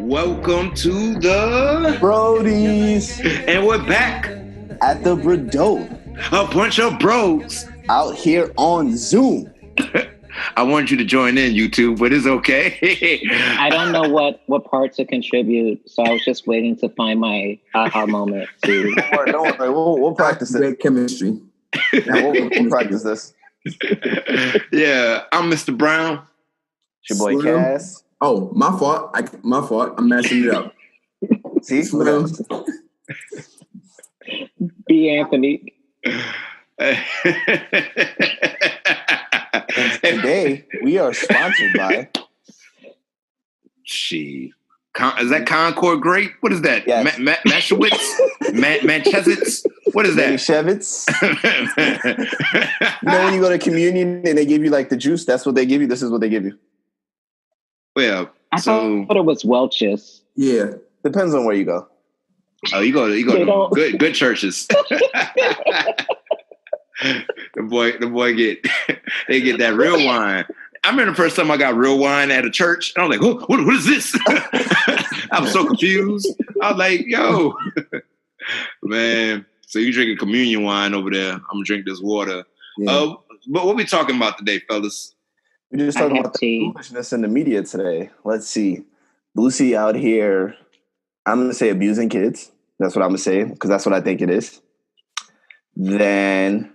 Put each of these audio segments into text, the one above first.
Welcome to the Brodies and we're back. at the Bordeaux A bunch of bros. out here on Zoom. I want you to join in, YouTube, but it's okay. I don't know what part to contribute, so I was just waiting to find my aha moment. To Don't worry. We'll practice it. Great chemistry. Yeah, we'll practice this. Yeah, I'm Mr. Brown. It's your boy Slim. Cass. Oh, my fault. My fault. I'm messing it up. See, Slim. be Anthony. And today we are sponsored by. Is that Concord Grape? What is that? Yes. Mashowitz? Manchesets? What is that? Shevitz. You know when you go to communion and they give you like the juice, that's what they give you. This is what they give you. Well, I thought it was Welch's. Yeah. Depends on where you go. oh, you go They to don't- good churches. the boy get that real wine. I remember the first time I got real wine at a church, and I was like, what is this? I was so confused. I was like, yo, man. So you drinking communion wine over there. I'm gonna drink this water. Yeah. But what we talking about today, fellas? We're just I talking have about the tea. foolishness in the media today. Let's see. Lucy out here, I'm going to say abusing kids. That's what I'm going to say because that's what I think it is. Then,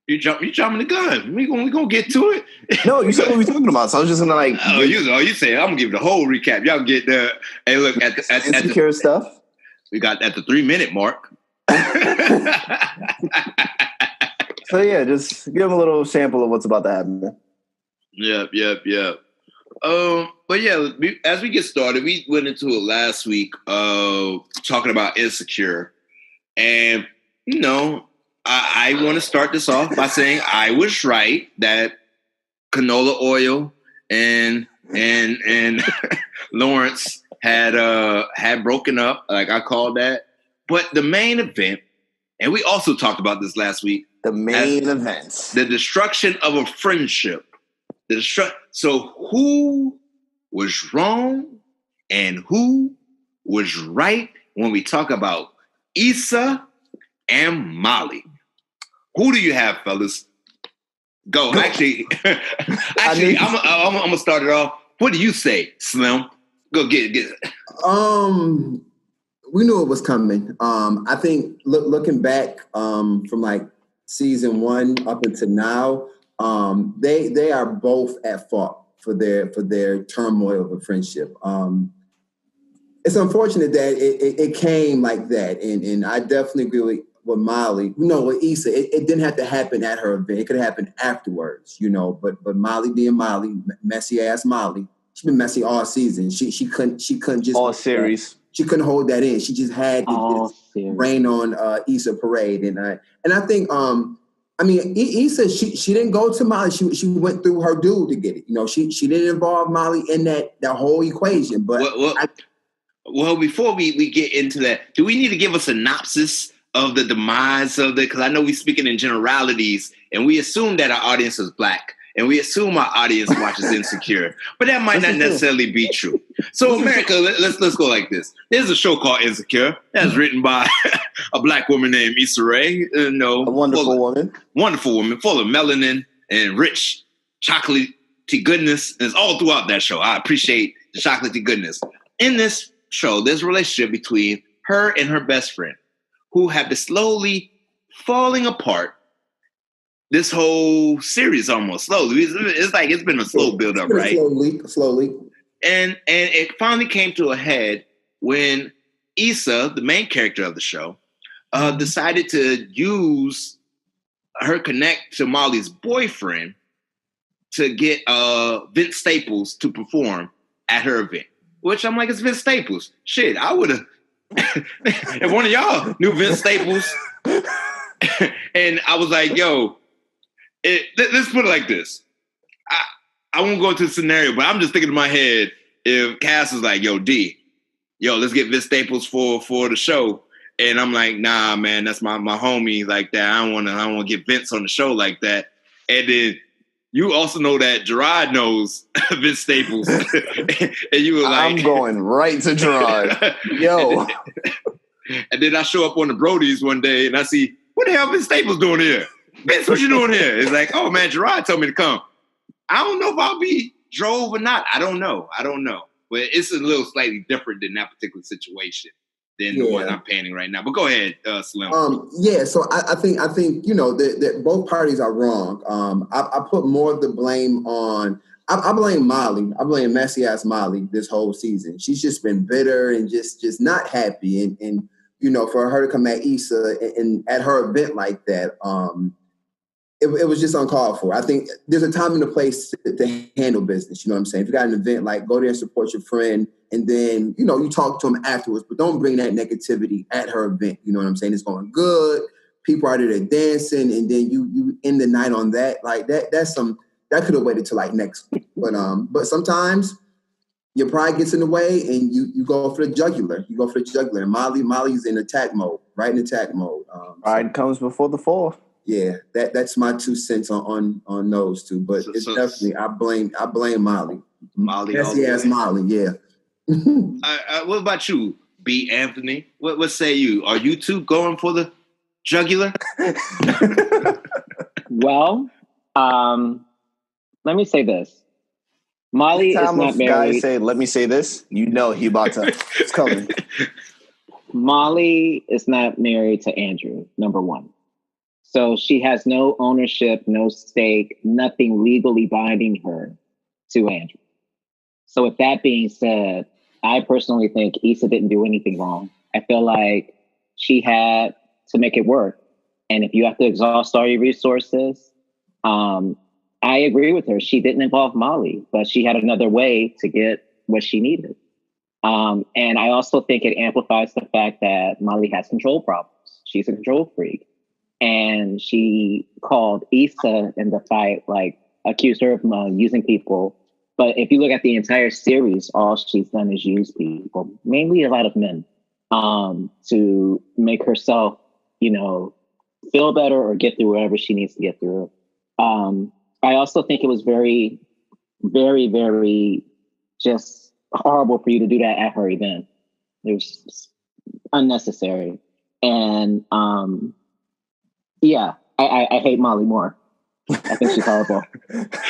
You jumping the gun. We gonna get to it. no, you said what we were talking about. So I was just going to like. You say I'm gonna give the whole recap. Y'all get the hey look at the insecure stuff. we got at the 3-minute mark. So yeah, just give them a little sample of what's about to happen. Yep. But yeah, as we get started, we went into it last week, talking about Insecure, and you know, I want to start this off by saying I was right that canola oil and Lawrence had broken up, like I called that. But the main event, and we also talked about this last week, The main events. the destruction of a friendship. So who was wrong and who was right when we talk about Issa and Molly? Who do you have, fellas? Go. Actually, I'm gonna start it off. What do you say, Slim? Go get it. We knew it was coming. I think looking back from like season 1 up until now, they are both at fault for their turmoil of a friendship. It's unfortunate that it came like that, and I definitely agree with Molly. With Issa, it didn't have to happen at her event. It could have happened afterwards, But Molly being Molly, messy ass Molly, she's been messy all season. She couldn't just All series. She couldn't hold that in. She just had to All just serious. rain on Issa Parade, and I think Issa she didn't go to Molly. She went through her dude to get it. She didn't involve Molly in that whole equation. But Well, before we get into that, do we need to give a synopsis of the demise of because I know we're speaking in generalities, and we assume that our audience is Black, and we assume our audience watches Insecure, but that might not necessarily be true. So, America, let's go like this. There's a show called Insecure that's written by a Black woman named Issa Rae. A wonderful woman. Wonderful woman, full of melanin and rich chocolatey goodness. And it's all throughout that show. I appreciate the chocolatey goodness. In this show, there's a relationship between her and her best friend who have been slowly falling apart this whole series almost slowly. It's like it's been a slow build up, right? Slowly. And it finally came to a head when Issa, the main character of the show, decided to use her connect to Molly's boyfriend to get Vince Staples to perform at her event. Which I'm like, it's Vince Staples. Shit, I would have. If one of y'all knew Vince Staples, and I was like, yo, let's put it like this. I won't go into the scenario, but I'm just thinking in my head, if Cass is like, yo, let's get Vince Staples for the show. And I'm like, nah, man, that's my homie like that. I don't want to get Vince on the show like that. And then you also know that Gerard knows Vince Staples. And you were like, I'm going right to Gerard. Yo. And then I show up on the Brodies one day and I see, what the hell Vince Staples doing here? Vince, what you doing here? It's like, oh man, Gerard told me to come. I don't know if I'll be drove or not. I don't know. But it's a little slightly different than that particular situation than the one I'm panning right now. But go ahead, Slim. So I think that both parties are wrong. I put more of the blame on. I blame Molly. I blame messy ass Molly this whole season. She's just been bitter and just not happy. And for her to come at Issa and at her event like that, it was just uncalled for. I think there's a time and a place to handle business. You know what I'm saying? If you got an event, like, go there and support your friend, and then, you talk to him afterwards, but don't bring that negativity at her event. You know what I'm saying? It's going good. People are there dancing, and then you end the night on that. Like, that could have waited till like next week. But sometimes your pride gets in the way and you go for the jugular. And Molly's in attack mode, right in attack mode. Pride comes before the fall. Yeah, that's my 2 cents on those two. But it's definitely I blame Molly. Messy ass Molly, yeah. What about you, B. Anthony? What say you? Are you two going for the jugular? Well, let me say this. Molly is not married. Guys say, let me say this. He about to. It's coming. Molly is not married to Andrew, number one. So she has no ownership, no stake, nothing legally binding her to Andrew. So with that being said, I personally think Issa didn't do anything wrong. I feel like she had to make it work. And if you have to exhaust all your resources, I agree with her. She didn't involve Molly, but she had another way to get what she needed. And I also think it amplifies the fact that Molly has control problems. She's a control freak. And she called Issa in the fight, like, accused her of using people. But if you look at the entire series, all she's done is use people, mainly a lot of men, to make herself, feel better or get through whatever she needs to get through. I also think it was very, very, very just horrible for you to do that at her event. It was unnecessary. And I hate Molly more. I think she's horrible.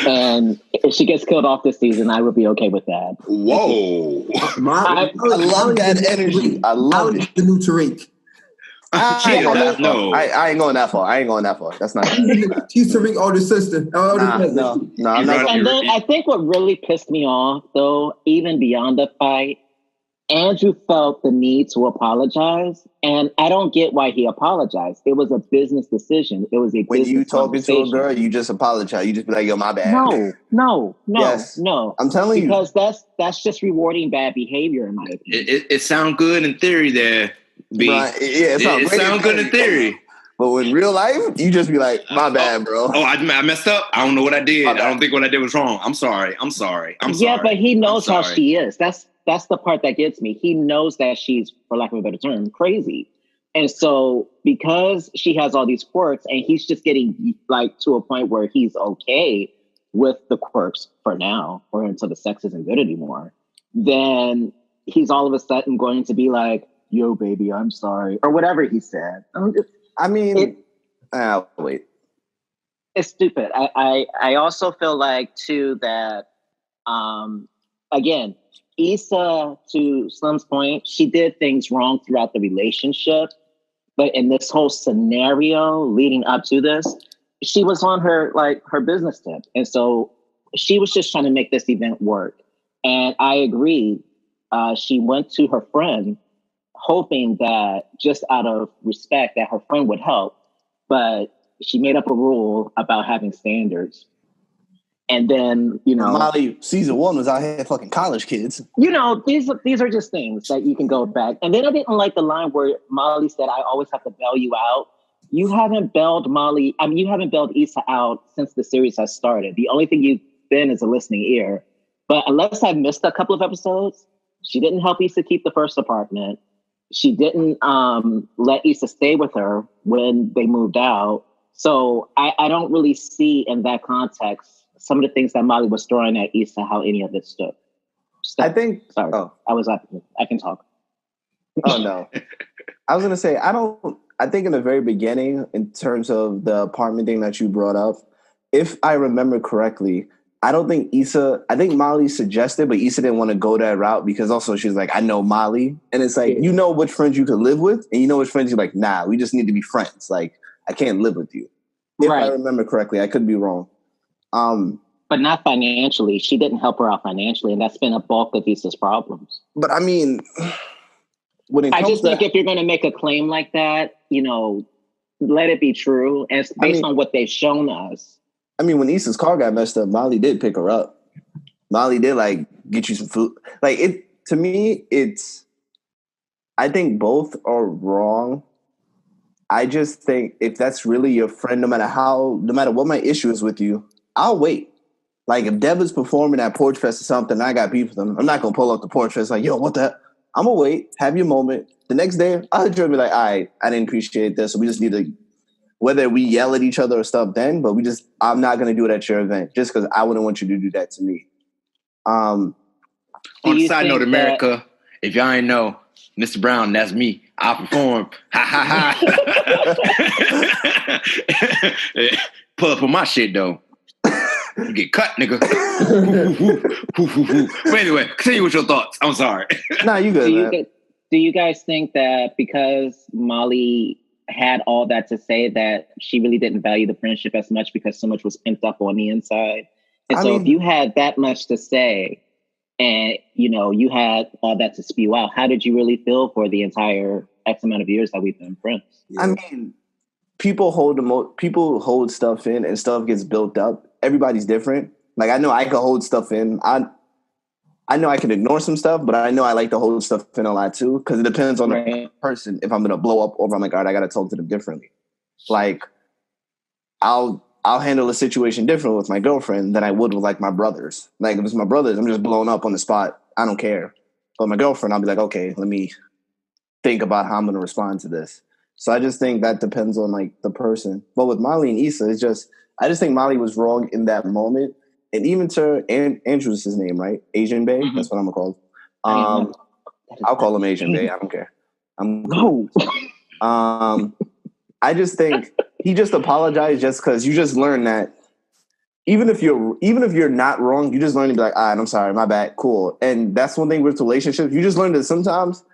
And if she gets killed off this season, I would be okay with that. Whoa. I love that energy. I love it. The new Tariq. I ain't going that far. That's not. She's Tariq's older sister. No, I'm not. And then I think what really pissed me off, though, even beyond the fight, Andrew felt the need to apologize, and I don't get why he apologized. It was a business decision. It was when you talking to a girl, you just apologize. You just be like, "Yo, my bad." No. I'm telling you, because that's just rewarding bad behavior, in my opinion. It sounds good in theory, there. B. Right. Yeah, it sounds good in theory. But in real life, you just be like, "My bad, bro." Oh, I messed up. I don't know what I did. I don't think what I did was wrong. I'm sorry. Yeah, but he knows how she is. That's the part that gets me. He knows that she's, for lack of a better term, crazy. And so because she has all these quirks and he's just getting like to a point where he's okay with the quirks for now or until the sex isn't good anymore, then he's all of a sudden going to be like, "Yo, baby, I'm sorry," or whatever he said. Wait. It's stupid. I also feel like, too, that, again, Issa, to Slim's point, she did things wrong throughout the relationship. But in this whole scenario leading up to this, she was on her business tip. And so she was just trying to make this event work. And I agree. She went to her friend hoping that, just out of respect, that her friend would help. But she made up a rule about having standards. And then, Molly, season 1 was out here fucking college kids. These are just things that you can go back. And then I didn't like the line where Molly said, "I always have to bail you out." You haven't bailed Issa out since the series has started. The only thing you've been is a listening ear. But unless I missed a couple of episodes, she didn't help Issa keep the first apartment. She didn't let Issa stay with her when they moved out. So I don't really see in that context some of the things that Molly was throwing at Issa, how any of it stood. I think. Sorry, I was up. I can talk. Oh no, I was gonna say I think in the very beginning, in terms of the apartment thing that you brought up, if I remember correctly, I don't think Issa. I think Molly suggested, but Issa didn't want to go that route because also she's like, I know Molly, and it's like you know which friends you could live with, and you know which friends you're like, nah, we just need to be friends. Like I can't live with you. If I remember correctly, I could be wrong. But not financially. She didn't help her out financially, and that's been a bulk of Issa's problems. But I mean, I just think if you're going to make a claim like that, you know, let it be true, and it's based on what they've shown us. I mean, when Issa's car got messed up, Molly did pick her up. Molly did like get you some food. Like it to me, I think both are wrong. I just think if that's really your friend, no matter what my issue is with you, I'll wait. Like if Deb is performing at Porch Fest or something, and I got beef with them, I'm not gonna pull up the Porch Fest like, yo, what the? I'm gonna wait, have your moment. The next day, I'll hit you and be like, all right, I didn't appreciate this, so we just need to, whether we yell at each other or stuff then, but I'm not gonna do it at your event just because I wouldn't want you to do that to me. On a side note, America, if y'all ain't know, Mr. Brown, that's me. I perform. Ha ha ha. Pull up on my shit though. You get cut, nigga. But anyway, continue with your thoughts. I'm sorry. Nah, you good. Do you guys think that because Molly had all that to say that she really didn't value the friendship as much because so much was pent up on the inside? And if you had that much to say and, you know, you had all that to spew out, how did you really feel for the entire X amount of years that we've been friends? I mean, people hold stuff in and stuff gets built up. Everybody's different. Like I know I can hold stuff in. I know I can ignore some stuff, but I know I like to hold stuff in a lot too because it depends on the person. If I'm gonna blow up over, I'm like, all right, I gotta talk to them differently. Like I'll handle a situation different with my girlfriend than I would with like my brothers. Like if it's my brothers, I'm just blowing up on the spot. I don't care. But my girlfriend, I'll be like, okay, let me think about how I'm gonna respond to this. So I just think that depends on like the person. But with Molly and Issa, I just think Molly was wrong in that moment. And even to Andrew's his name, right? Asian Bay. Mm-hmm. That's what I'm gonna call him. I'll call him Asian Bay. I don't care. I just think he just apologized just because you just learned that even if you're not wrong, you just learn to be like, all right, I'm sorry, my bad, cool. And that's one thing with relationships. You just learn that sometimes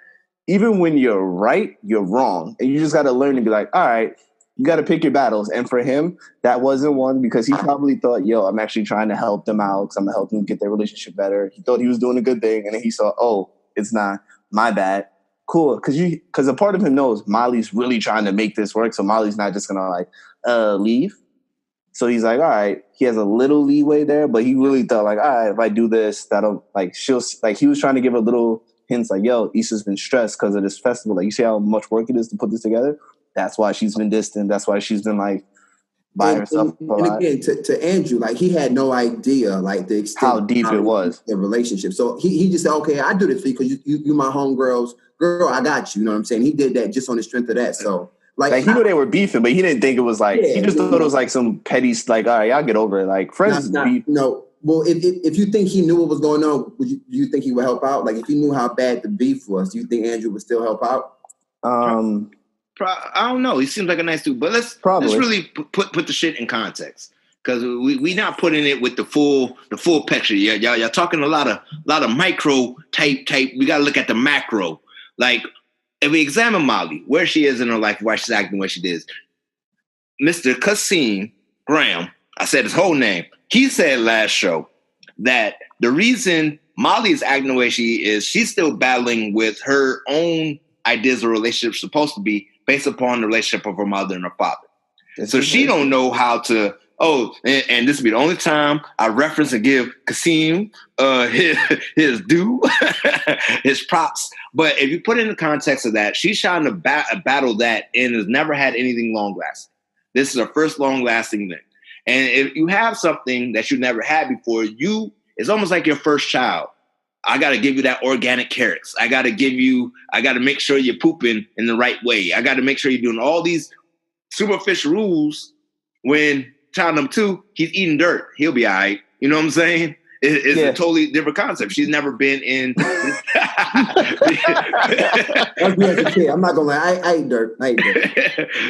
even when you're right, you're wrong. And you just got to learn to be like, all right, you got to pick your battles. And for him, that wasn't one because he probably thought, yo, I'm actually trying to help them out because I'm going to help them get their relationship better. He thought he was doing a good thing. And then he saw, oh, it's not my bad. Cool. Because a part of him knows Molly's really trying to make this work. So Molly's not just going to like leave. So he's like, all right, he has a little leeway there. But he really thought like, all right, if I do this, that'll like, he was trying to give a little hints like, yo, Issa's been stressed because of this festival. Like, you see how much work it is to put this together? That's why she's been distant. That's why she's been like by herself. And again, to Andrew, like he had no idea like the extent how deep it was, the relationship. So he just said, okay, I do this for you because you my homegirl's girl. I got you. You know what I'm saying? He did that just on the strength of that. So like he knew they were beefing, but he didn't think it was like he just thought it was like some petty like, all right, I'll get over it. Like friends beef. No. Well, if you think he knew what was going on, do you think he would help out? Like if he knew how bad the beef was, do you think Andrew would still help out? I don't know. He seems like a nice dude, but let's really put the shit in context because we not putting it with the full picture. Y'all talking a lot of micro type. We got to look at the macro. Like if we examine Molly, where she is in her life, why she's acting the way she did. Mr. Kasim Graham, I said his whole name. He said last show that the reason Molly is acting the way she is, she's still battling with her own ideas of relationships supposed to be based upon the relationship of her mother and her father. So she don't know how to, and this will be the only time I reference and give Kasim his due, his props. But if you put it in the context of that, she's trying to battle that and has never had anything long-lasting. This is her first long-lasting thing. And if you have something that you never had before, it's almost like your first child. I got to give you that organic carrots. I got to make sure you're pooping in the right way. I got to make sure you're doing all these superficial rules when child number 2, he's eating dirt. He'll be all right. You know what I'm saying? It's a totally different concept. She's never been in. That's me as a kid. I'm not gonna lie. I ate dirt.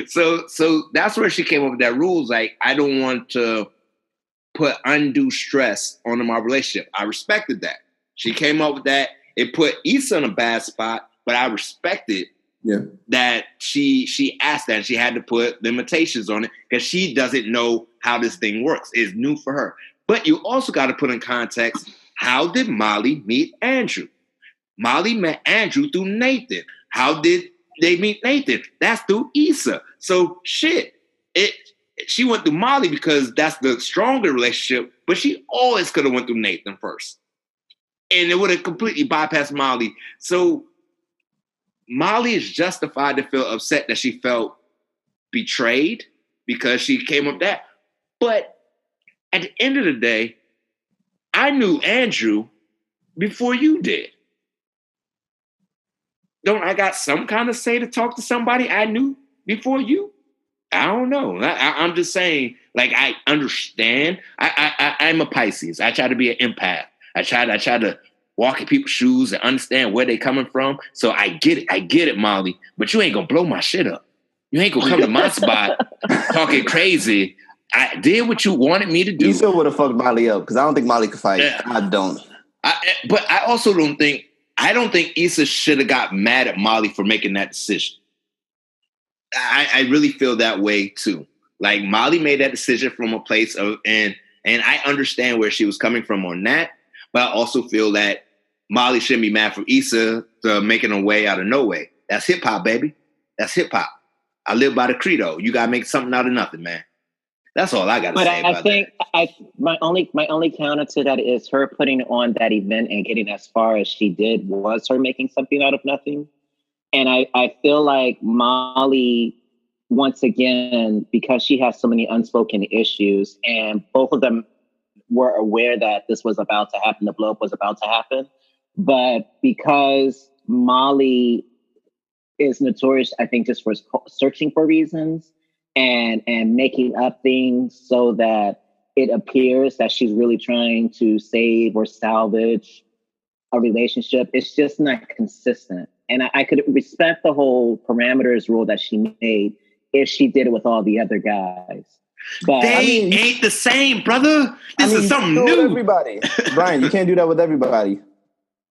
So that's where she came up with that rules. Like, I don't want to put undue stress on my relationship. I respected that. She came up with that. It put Issa in a bad spot, but I respected that she asked that. She had to put limitations on it because she doesn't know how this thing works. It's new for her. But you also got to put in context, how did Molly meet Andrew? Molly met Andrew through Nathan. How did they meet Nathan? That's through Issa. So she went through Molly because that's the stronger relationship, but she always could have went through Nathan first. And it would have completely bypassed Molly. So Molly is justified to feel upset that she felt betrayed because she came up that. But at the end of the day, I knew Andrew before you did. Don't I got some kind of say to talk to somebody I knew before you? I don't know. I'm just saying, like, I understand. I'm a Pisces. I try to be an empath. I try to walk in people's shoes and understand where they're coming from. So I get it. I get it, Molly. But you ain't gonna blow my shit up. You ain't gonna come to my spot talking crazy. I did what you wanted me to do. You still would have fucked Molly up because I don't think Molly could fight. Yeah. I don't. But I also don't think Issa should have got mad at Molly for making that decision. I really feel that way too. Like, Molly made that decision from a place of, and I understand where she was coming from on that, but I also feel that Molly shouldn't be mad for Issa to making a way out of no way. That's hip hop, baby. That's hip hop. I live by the credo. You gotta make something out of nothing, man. That's all I got to say about that. My only counter to that is her putting on that event and getting as far as she did was her making something out of nothing. And I feel like Molly, once again, because she has so many unspoken issues, and both of them were aware that this was about to happen, the blow up was about to happen. But because Molly is notorious, I think, just for searching for reasons, and making up things so that it appears that she's really trying to save or salvage a relationship. It's just not consistent. And I could respect the whole parameters rule that she made if she did it with all the other guys. But they ain't the same, brother. This is something new. Everybody. Brian, you can't do that with everybody.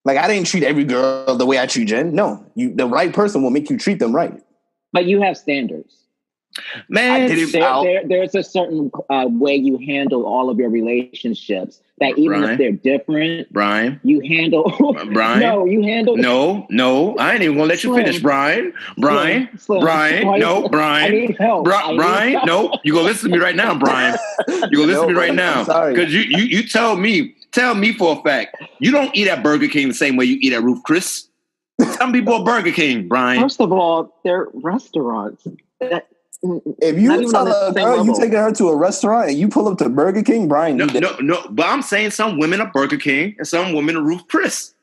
Like, I didn't treat every girl the way I treat Jen. No, the right person will make you treat them right. But you have standards. Man, there's a certain way you handle all of your relationships that even Brian, if they're different, Brian, you handle. Brian, no, you handle. No, I ain't even gonna let you finish, Brian. Brian, no, Brian. I need help. Brian, no, you gonna listen to me right now, Brian. You gonna listen to me right now, because you tell me for a fact you don't eat at Burger King the same way you eat at Ruth Chris. Some people at Burger King, Brian. First of all, they're restaurants. If you tell a girl you taking her to a restaurant and you pull up to Burger King, Brian, no. But I'm saying some women are Burger King and some women are Ruth Chris.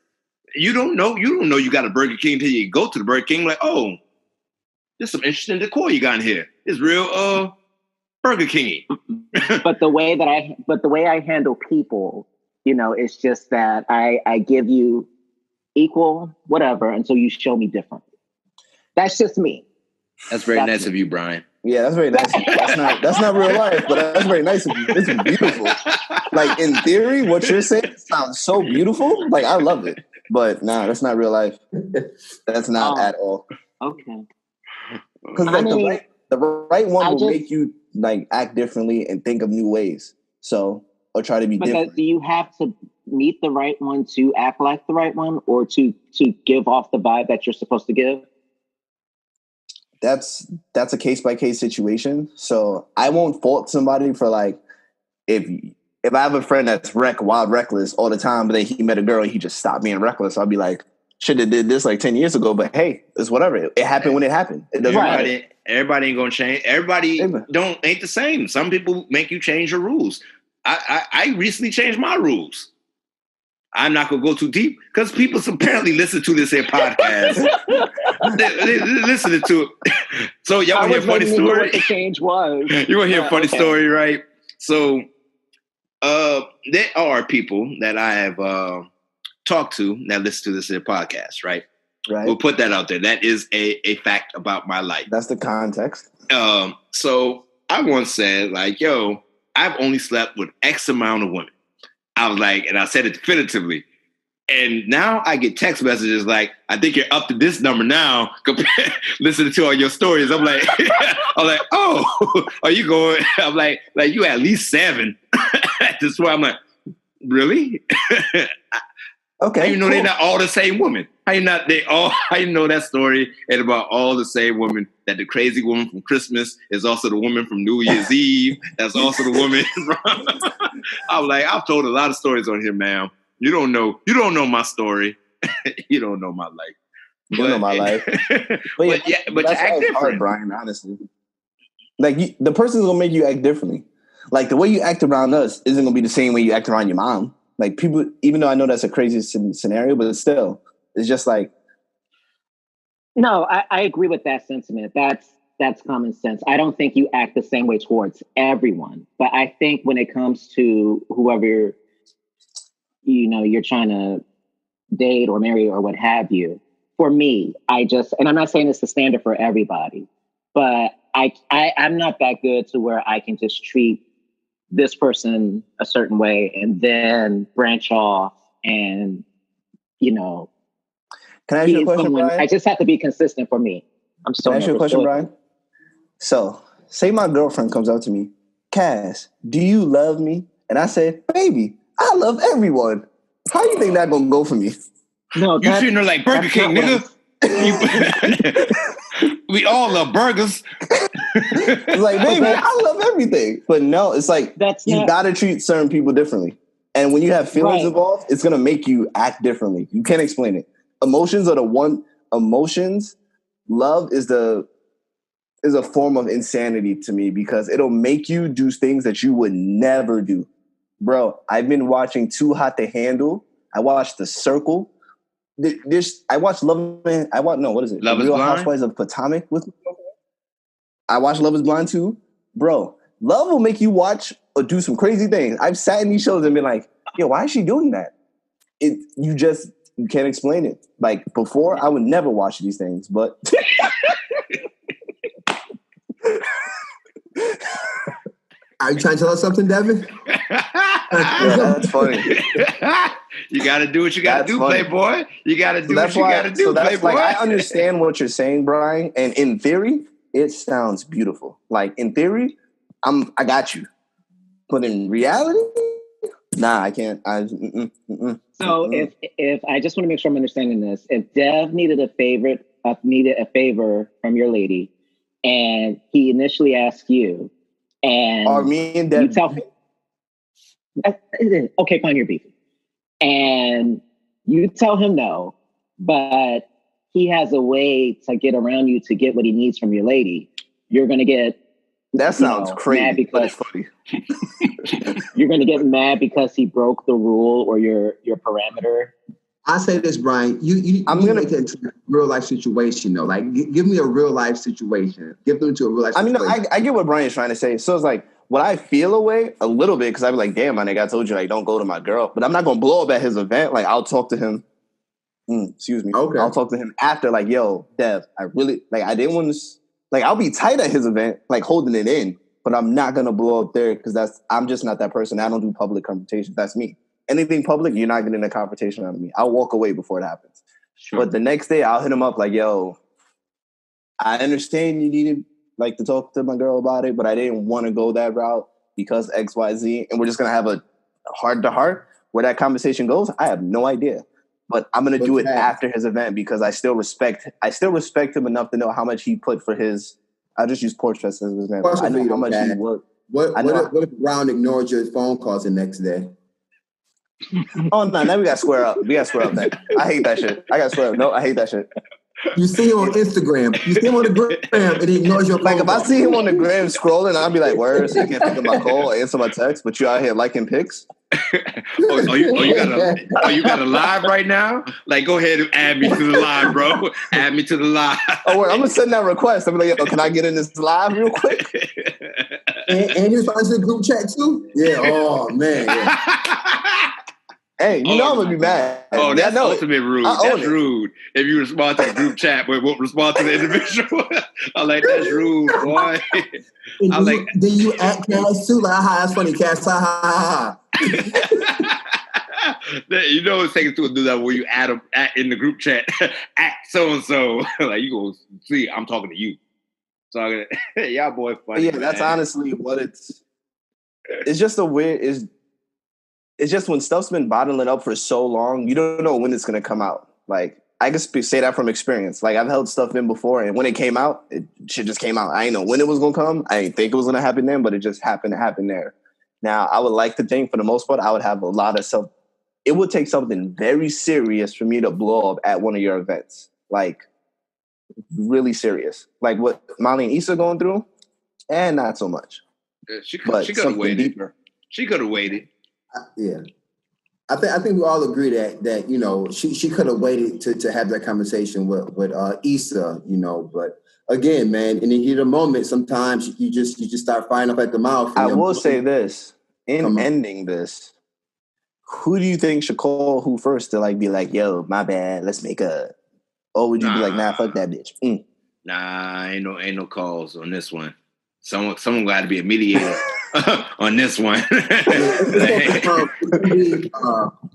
You don't know you got a Burger King until you go to the Burger King. Like, oh, there's some interesting decor you got in here. It's real Burger King-y. But the way I handle people, it's just that I give you equal whatever until you show me different. That's just me. That's very nice of you, Brian. Yeah, that's very nice. That's not real life, but that's very nice of you. This is beautiful. Like, in theory, what you're saying sounds so beautiful. Like, I love it. But nah, that's not real life. That's not at all. Okay. Because the right one will make you like act differently and think of new ways. So, or try to be different. Do you have to meet the right one to act like the right one, or to give off the vibe that you're supposed to give? That's a case-by-case situation. So I won't fault somebody for, like, if I have a friend that's wild reckless all the time, but then he met a girl and he just stopped being reckless, I'll be like, should have did this like 10 years ago, but hey, it's whatever. It happened when it happened. It doesn't matter. Everybody ain't gonna change. Everybody ain't the same. Some people make you change your rules. I recently changed my rules. I'm not gonna go too deep because people apparently listen to this here podcast. they listening to it. So y'all want to hear a funny story? What the change was. You want to hear a funny story, right? So there are people that I have talked to that listen to this podcast, right? Right. We'll put that out there. That is a fact about my life. That's the context. So I once said, like, yo, I've only slept with X amount of women. I was like, and I said it definitively. And now I get text messages like, I think you're up to this number now, listening to all your stories. I'm like, oh, are you going? I'm like you at least 7. That's why I'm like, really? Okay. How you know they're not all the same woman? How you know that story and about all the same woman, that the crazy woman from Christmas is also the woman from New Year's Eve. That's also the woman from I'm like, I've told a lot of stories on here, ma'am. You don't know my story. You don't know my life. You don't know my life. But you act different, hard, Brian, honestly. Like the person's gonna make you act differently. Like the way you act around us isn't gonna be the same way you act around your mom. Like people, even though I know that's a crazy scenario, but still, it's just like. No, I agree with that sentiment. That's common sense. I don't think you act the same way towards everyone, but I think when it comes to whoever, you're trying to date or marry or what have you, for me, and I'm not saying it's the standard for everybody, but I'm not that good to where I can just treat this person a certain way and then branch off and, Can I ask you a question, Brian? I just have to be consistent for me. Can I ask you a question, Brian? So, say my girlfriend comes up to me, Cass, do you love me? And I said, baby, I love everyone. How you think that gonna go for me? No, you treating her like Burger King, nigga. We all love burgers. It's like, baby, I love everything. But no, it's like you gotta treat certain people differently. And when you have feelings involved, it's gonna make you act differently. You can't explain it. Emotions. Love is a form of insanity to me because it'll make you do things that you would never do. Bro, I've been watching Too Hot to Handle. I watched The Circle. I watched Love is Blind? Housewives of Potomac with me. I watched Love is Blind too. Bro, love will make you watch or do some crazy things. I've sat in these shows and been like, yo, why is she doing that? You can't explain it. Like before, I would never watch these things, but Are you trying to tell us something, Devin? Yeah, that's funny. You got to do what you got to do, funny. Playboy. You got to do what you got to do, Playboy. Like, I understand what you're saying, Brian, and in theory, it sounds beautiful. Like in theory, I got you, but in reality, nah, I can't. So if I just want to make sure I'm understanding this, if Dev needed a favor from your lady, and he initially asked you, and are me and Dev, you tell him, okay, fine, you're beefing, and you tell him no, but he has a way to get around you to get what he needs from your lady, you're gonna get. That sounds crazy, but it's funny. You're going to get mad because he broke the rule or your parameter. I say this, Brian. I'm going to get into a real life situation, though. Like, give me a real life situation. Give them to a real life situation. I mean, I get what Brian's trying to say. So it's like, when I feel away a little bit, because I'd be like, damn, my nigga, I told you, like, don't go to my girl. But I'm not going to blow up at his event. Like, I'll talk to him. Excuse me. Okay. I'll talk to him after, like, yo, Dev, I really, like, I didn't want to. Like, I'll be tight at his event, like holding it in, but I'm not going to blow up there because I'm just not that person. I don't do public confrontations. That's me. Anything public, you're not getting a confrontation out of me. I'll walk away before it happens. Sure. But the next day, I'll hit him up like, yo, I understand you needed like to talk to my girl about it, but I didn't want to go that route because X, Y, Z. And we're just going to have a heart-to-heart. Where that conversation goes, I have no idea. But I'm gonna do it after his event because I still respect him enough to know how much he put for his. I'll just use Porch Fest as his name. I know how much he worked. What if Brown ignored your phone calls the next day? Oh no! Now we got to square up. We got to square up. Then I hate that shit. I got to square up. No, I hate that shit. You see him on Instagram. You see him on the gram, and he ignores your phone. Like if I see him on the gram scrolling, I'll be like, "Where?" So you can't pick up my call, or answer my text, but you out here liking pics. You got a live right now? Like, go ahead and add me to the live, bro. Add me to the live. Oh, wait, I'm gonna send that request. I'm like, yo, can I get in this live real quick? And he responds to the group chat too? Yeah, oh man. Yeah. Hey, you know I'm gonna be mad. Oh, that's ultimate rude. That's rude. If you respond to the group chat but won't respond to the individual. I'm like, that's rude, boy. Then you act Cass too, like, that's funny, Cass. Ha ha ha. You know it's taken to a new level where you add them in the group chat, act so and so. Like you go see, I'm talking to you. So y'all boy funny. Yeah, that's honestly what it's just a weird it's just when stuff's been bottling up for so long, you don't know when it's gonna come out. Like I can say that from experience. Like I've held stuff in before, and when it came out, shit just came out. I didn't know when it was gonna come. I didn't think it was gonna happen then, but it just happened to happen there. Now I would like to think, for the most part, I would have a lot of self. It would take something very serious for me to blow up at one of your events, like really serious, like what Molly and Issa going through, and not so much. She could have waited. Deeper. She could have waited. Yeah, I think we all agree that you know she could have waited to have that conversation with Issa, you know. But again, man, in the heat of the moment, sometimes you just start firing up at the mouth. I will say this in ending this. Who do you think should call who first to like be like, yo, my bad, let's make a? Or would you be like, nah, fuck that bitch? Nah, ain't no calls on this one. Someone got to be a mediator on this one.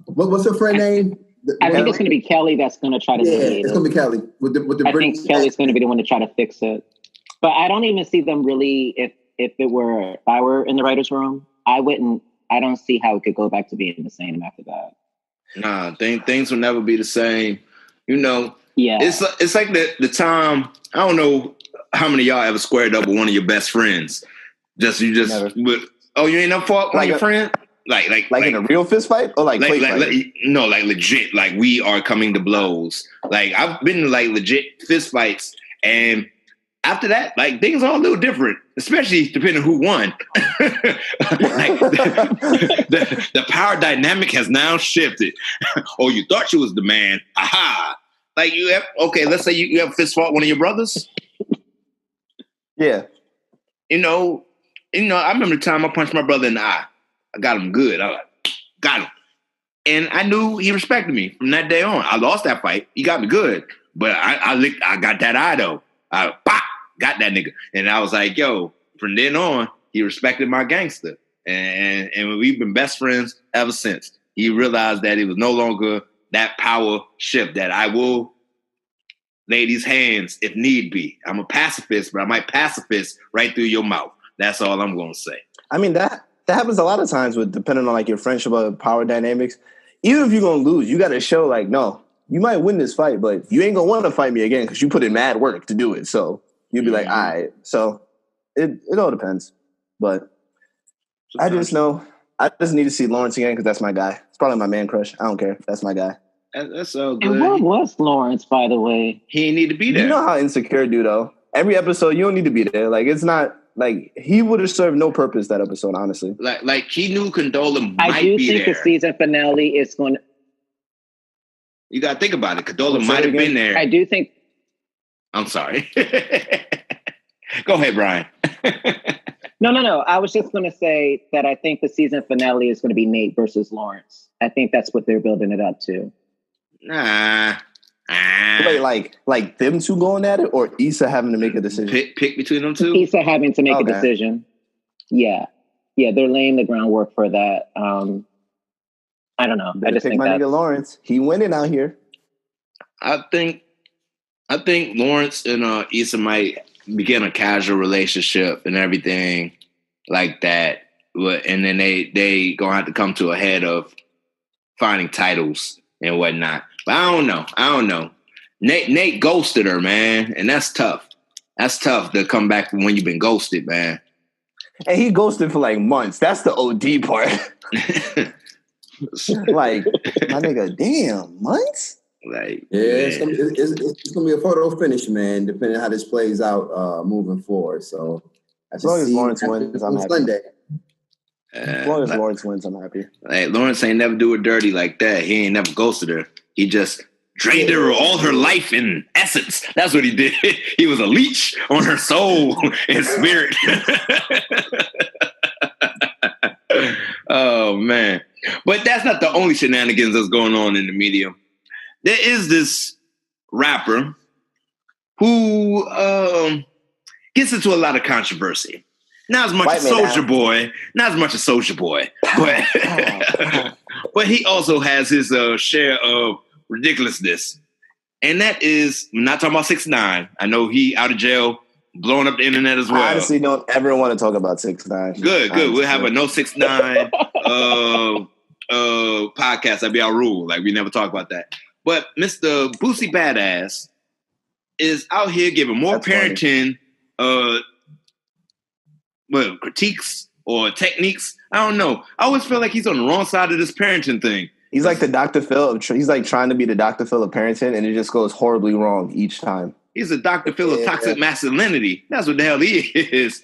What's her friend name? I think it's going to be Kelly that's going to try to mediate it's going to be Kelly. I think Kelly's going to be the one to try to fix it. But I don't even see them really, if I were in the writer's room, I don't see how it could go back to being the same after that. Nah, things will never be the same. You know, yeah. It's like the time, I don't know how many of y'all ever squared up with one of your best friends. You ain't never fought one of your friends? Like in a real fist fight? Or like legit. Like we are coming to blows. Like I've been to like legit fist fights, and after that, like things are a little different, especially depending on who won. Like the power dynamic has now shifted. Oh, you thought you was the man. Aha. Like let's say you have fist fought one of your brothers. Yeah. You know, I remember the time I punched my brother in the eye. I got him good. I got him. And I knew he respected me from that day on. I lost that fight. He got me good. But I got that eye though. I got that nigga. And I was like, yo, from then on, he respected my gangster. And we've been best friends ever since. He realized that it was no longer that power shift that I will lay these hands if need be. I'm a pacifist, but I might pacifist right through your mouth. That's all I'm going to say. I mean, that happens a lot of times with depending on like your friendship or power dynamics. Even if you're going to lose, you got to show like, no, you might win this fight, but you ain't going to want to fight me again because you put in mad work to do it. So you'll be like, all right. So it all depends. But I just need to see Lawrence again because that's my guy. It's probably my man crush. I don't care. That's my guy. That's so good. And where was Lawrence, by the way? He didn't need to be there. You know how insecure do though. Every episode, you don't need to be there. Like it's not like he would have served no purpose that episode. Honestly, like he knew Condola might be there. I do think the season finale is going. You got to think about it. Condola might have been there. I do think. I'm sorry. Go ahead, Brian. No. I was just going to say that I think the season finale is going to be Nate versus Lawrence. I think that's what they're building it up to. Nah. Wait, like them two going at it, or Issa having to make a decision? Pick between them two? Issa having to make a decision. Yeah, they're laying the groundwork for that. I don't know. I just think my nigga Lawrence. He winning out here. I think Lawrence and Issa might begin a casual relationship and everything like that, and then they gonna have to come to a head of finding titles and whatnot. But I don't know. Nate ghosted her, man, and that's tough. That's tough to come back from when you've been ghosted, man. And he ghosted for like months. That's the OD part. Like, my nigga, damn, months? Like, yeah, it's gonna be a photo finish, man. Depending on how this plays out moving forward. So as long as Lawrence wins, I'm happy. Sunday. As long as Lawrence wins, I'm happy. Like, Lawrence ain't never do her dirty like that. He ain't never ghosted her. He just drained her all her life in essence. That's what he did. He was a leech on her soul and spirit. man. But that's not the only shenanigans that's going on in the media. There is this rapper who gets into a lot of controversy. Not as much as Soulja Boy, but he also has his share of ridiculousness. And that is, I'm not talking about 6ix9ine. I know he out of jail, blowing up the internet as well. I honestly don't ever want to talk about 6ix9ine. Good. We'll have a no 6ix9ine podcast. That'd be our rule. Like, we never talk about that. But Mr. Boosie Badass is out here giving more parenting critiques or techniques. I don't know. I always feel like he's on the wrong side of this parenting thing. He's like the Dr. Phil. He's like trying to be the Dr. Phil of parenting, and it just goes horribly wrong each time. He's a Dr. Phil of toxic masculinity. That's what the hell he is.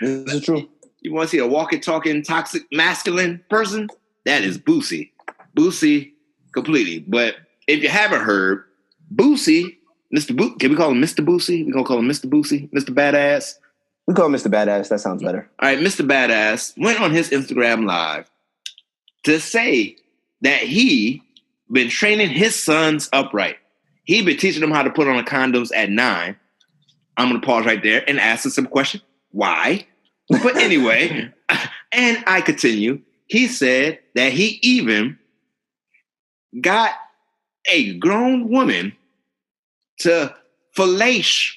This is true. You want to see a walking, talking, toxic, masculine person? That is Boosie. Boosie, completely. But if you haven't heard, Boosie, can we call him Mr. Boosie? We're going to call him Mr. Boosie, Mr. Badass. We call him Mr. Badass. That sounds better. All right, Mr. Badass went on his Instagram Live to say that he been training his sons upright. He been teaching them how to put on the condoms at 9. I'm going to pause right there and ask a simple question. Why? But anyway, and I continue. He said that he even got a grown woman to fellate,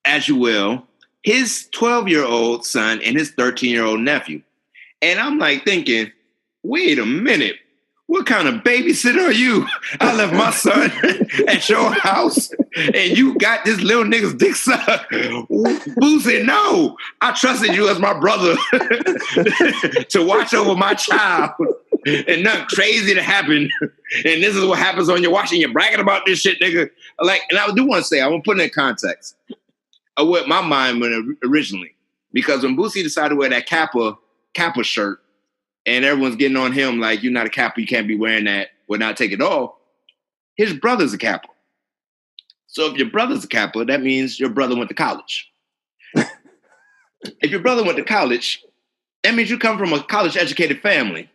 as you will, his 12-year-old son and his 13-year-old nephew. And I'm like thinking, wait a minute. What kind of babysitter are you? I left my son at your house and you got this little nigga's dick sucked. Boosie, no. I trusted you as my brother to watch over my child and nothing crazy to happen. And this is what happens on your watching. You're bragging about this shit, nigga. Like, and I do want to say, I want to put it in context of what my mind went originally. Because when Boosie decided to wear that Kappa shirt, and everyone's getting on him like, you're not a Kappa, you can't be wearing that, or not take it off. His brother's a Kappa. So if your brother's a Kappa, that means your brother went to college. If your brother went to college, that means you come from a college-educated family.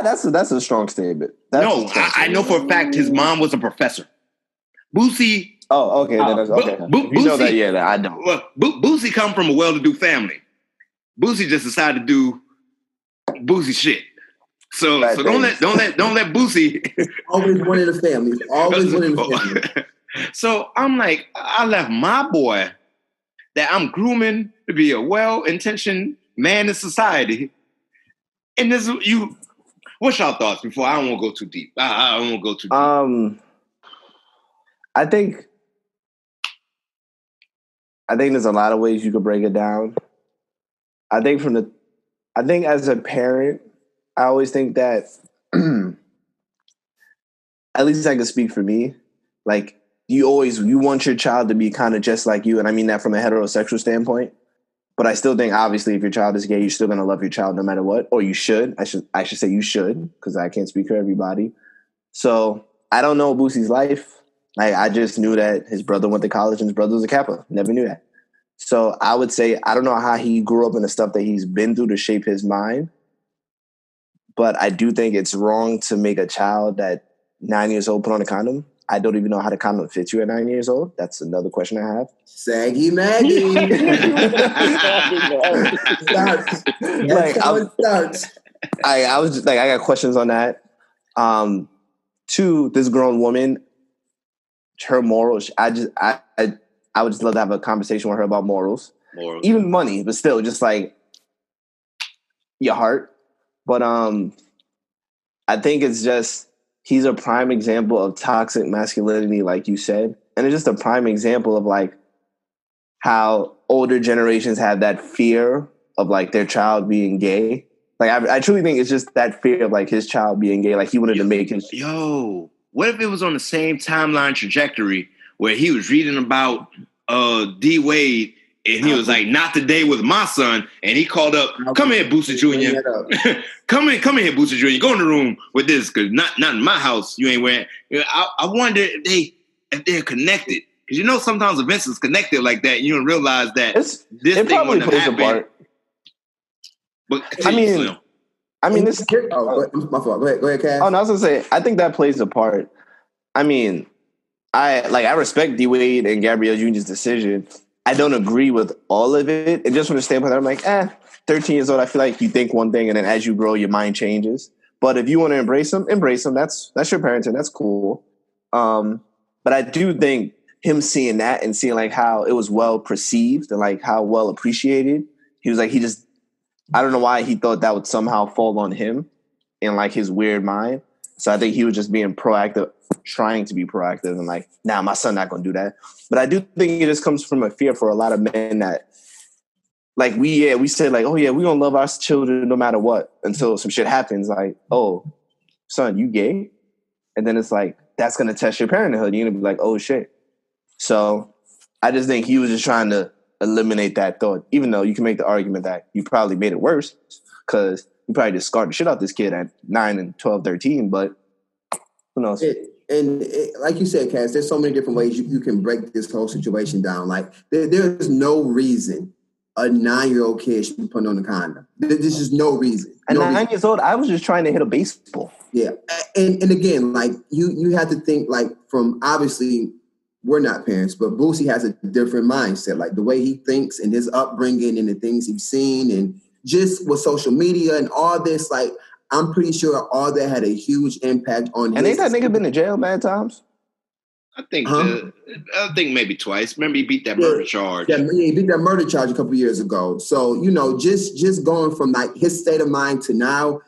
That's a strong statement. I know for a fact his mom was a professor. Boosie. Oh, okay. Then okay. Boosie, you know that, yeah, I don't. Well, Boosie come from a well-to-do family. Boosie just decided to do Boosie shit. So don't let Boosie always one in the family. Always one in the family. So I'm like, I left my boy that I'm grooming to be a well-intentioned man in society. And this what's your thoughts before I won't go too deep? I won't go too deep. I think there's a lot of ways you could break it down. I think as a parent, I always think that, at least I can speak for me, like you want your child to be kind of just like you. And I mean that from a heterosexual standpoint, but I still think obviously if your child is gay, you're still going to love your child no matter what, or you should. I should say you should, because I can't speak for everybody. So I don't know Boosie's life. Like I just knew that his brother went to college and his brother was a Kappa. Never knew that. So I would say, I don't know how he grew up in the stuff that he's been through to shape his mind. But I do think it's wrong to make a child that 9 years old put on a condom. I don't even know how the condom fits you at 9 years old. That's another question I have. Saggy Maggie. That's how it starts. I was just like, I got questions on that. 2, this grown woman, her morals. I would just love to have a conversation with her about morals. Even money, but still, just like your heart. But I think it's just, he's a prime example of toxic masculinity, like you said. And it's just a prime example of like how older generations have that fear of like their child being gay. Like I truly think it's just that fear of like his child being gay. Like he wanted to make his... What if it was on the same timeline trajectory where he was reading about D. Wade and he was like, not today with my son. And he called up, come here, Boosie Jr. come here, Boosie Jr. Go in the room with this, because not in my house. You ain't wearing. I wonder if they're connected. Because sometimes events is connected like that. You don't realize that it probably plays a part. But I mean, I mean, this. My fault. Go ahead, Cass. Oh, no, I was gonna say, I think that plays a part. I mean, I respect D Wade and Gabrielle Union's decision. I don't agree with all of it, and just from the standpoint that I'm like, 13 years old, I feel like you think one thing, and then as you grow, your mind changes. But if you want to embrace them, That's your parenting. That's cool. But I do think him seeing that and seeing like how it was well perceived and like how well appreciated, he was like, I don't know why he thought that would somehow fall on him in like his weird mind. So I think he was just being proactive, trying to be proactive and like, my son not going to do that. But I do think it just comes from a fear for a lot of men that like we said like, oh yeah, we're going to love our children no matter what until some shit happens like, oh, son, you gay? And then it's like, that's going to test your parenthood. You're going to be like, oh shit. So I just think he was just trying to eliminate that thought, even though you can make the argument that you probably made it worse because you probably just scarred the shit out this kid at 9 and 12, 13, but who knows? Like you said, Cass, there's so many different ways you can break this whole situation down. Like there's no reason a 9-year-old kid should be putting on a condom. There's just no reason. At 9 years old, I was just trying to hit a baseball. Yeah. And again, like you have to think like from obviously we're not parents, but Boosie has a different mindset. Like the way he thinks and his upbringing and the things he's seen and just with social media and all this, like I'm pretty sure all that had a huge impact on him. And ain't that nigga been to jail mad times? I think maybe twice. Remember he beat that murder charge. Yeah, he beat that murder charge a couple years ago. So, just going from like his state of mind to now,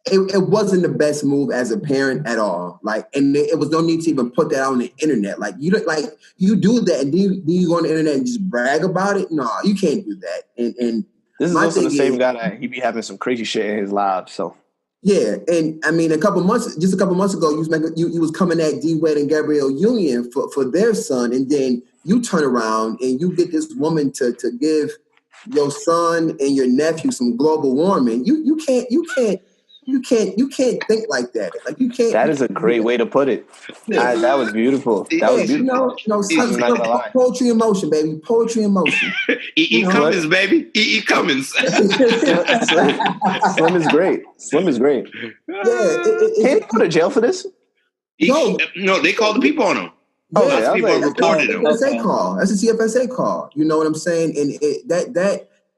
it wasn't the best move as a parent at all. Like, and it was no need to even put that out on the internet. Like, you do that, and then you go on the internet and just brag about it. No, you can't do that. And this is also the same guy that he be having some crazy shit in his lives. So yeah, and I mean, just a couple months ago, you was coming at D Wade and Gabrielle Union for their son, and then you turn around and you get this woman to give your son and your nephew some global warming. You can't think like that. Like you can't. That is a great way to put it. Yeah. That was beautiful. That was beautiful. Poetry in motion, baby. Poetry in motion. E. Cummins, baby. E. Cummins. Slim is great. Yeah. Can't he go to jail for this? No, they called the people on him. Oh, yeah, people reported him. That's a CFSA call. You know what I'm saying? And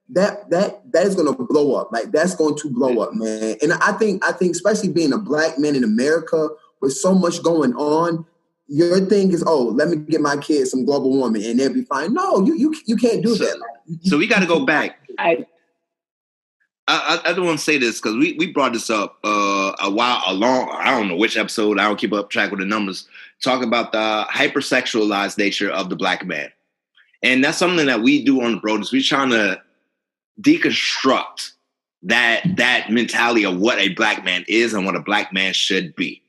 that is going to blow up. Like that's going to blow up, man. And I think especially being a black man in America with so much going on, your thing is, oh, let me get my kids some global warming and they'll be fine. No, you can't do that. So we got to go back. I don't want to say this because we brought this up a while along. I don't know which episode. I don't keep up track with the numbers. Talk about the hypersexualized nature of the black man, and that's something that we do on the Brothers. We're trying to deconstruct that mentality of what a black man is and what a black man should be.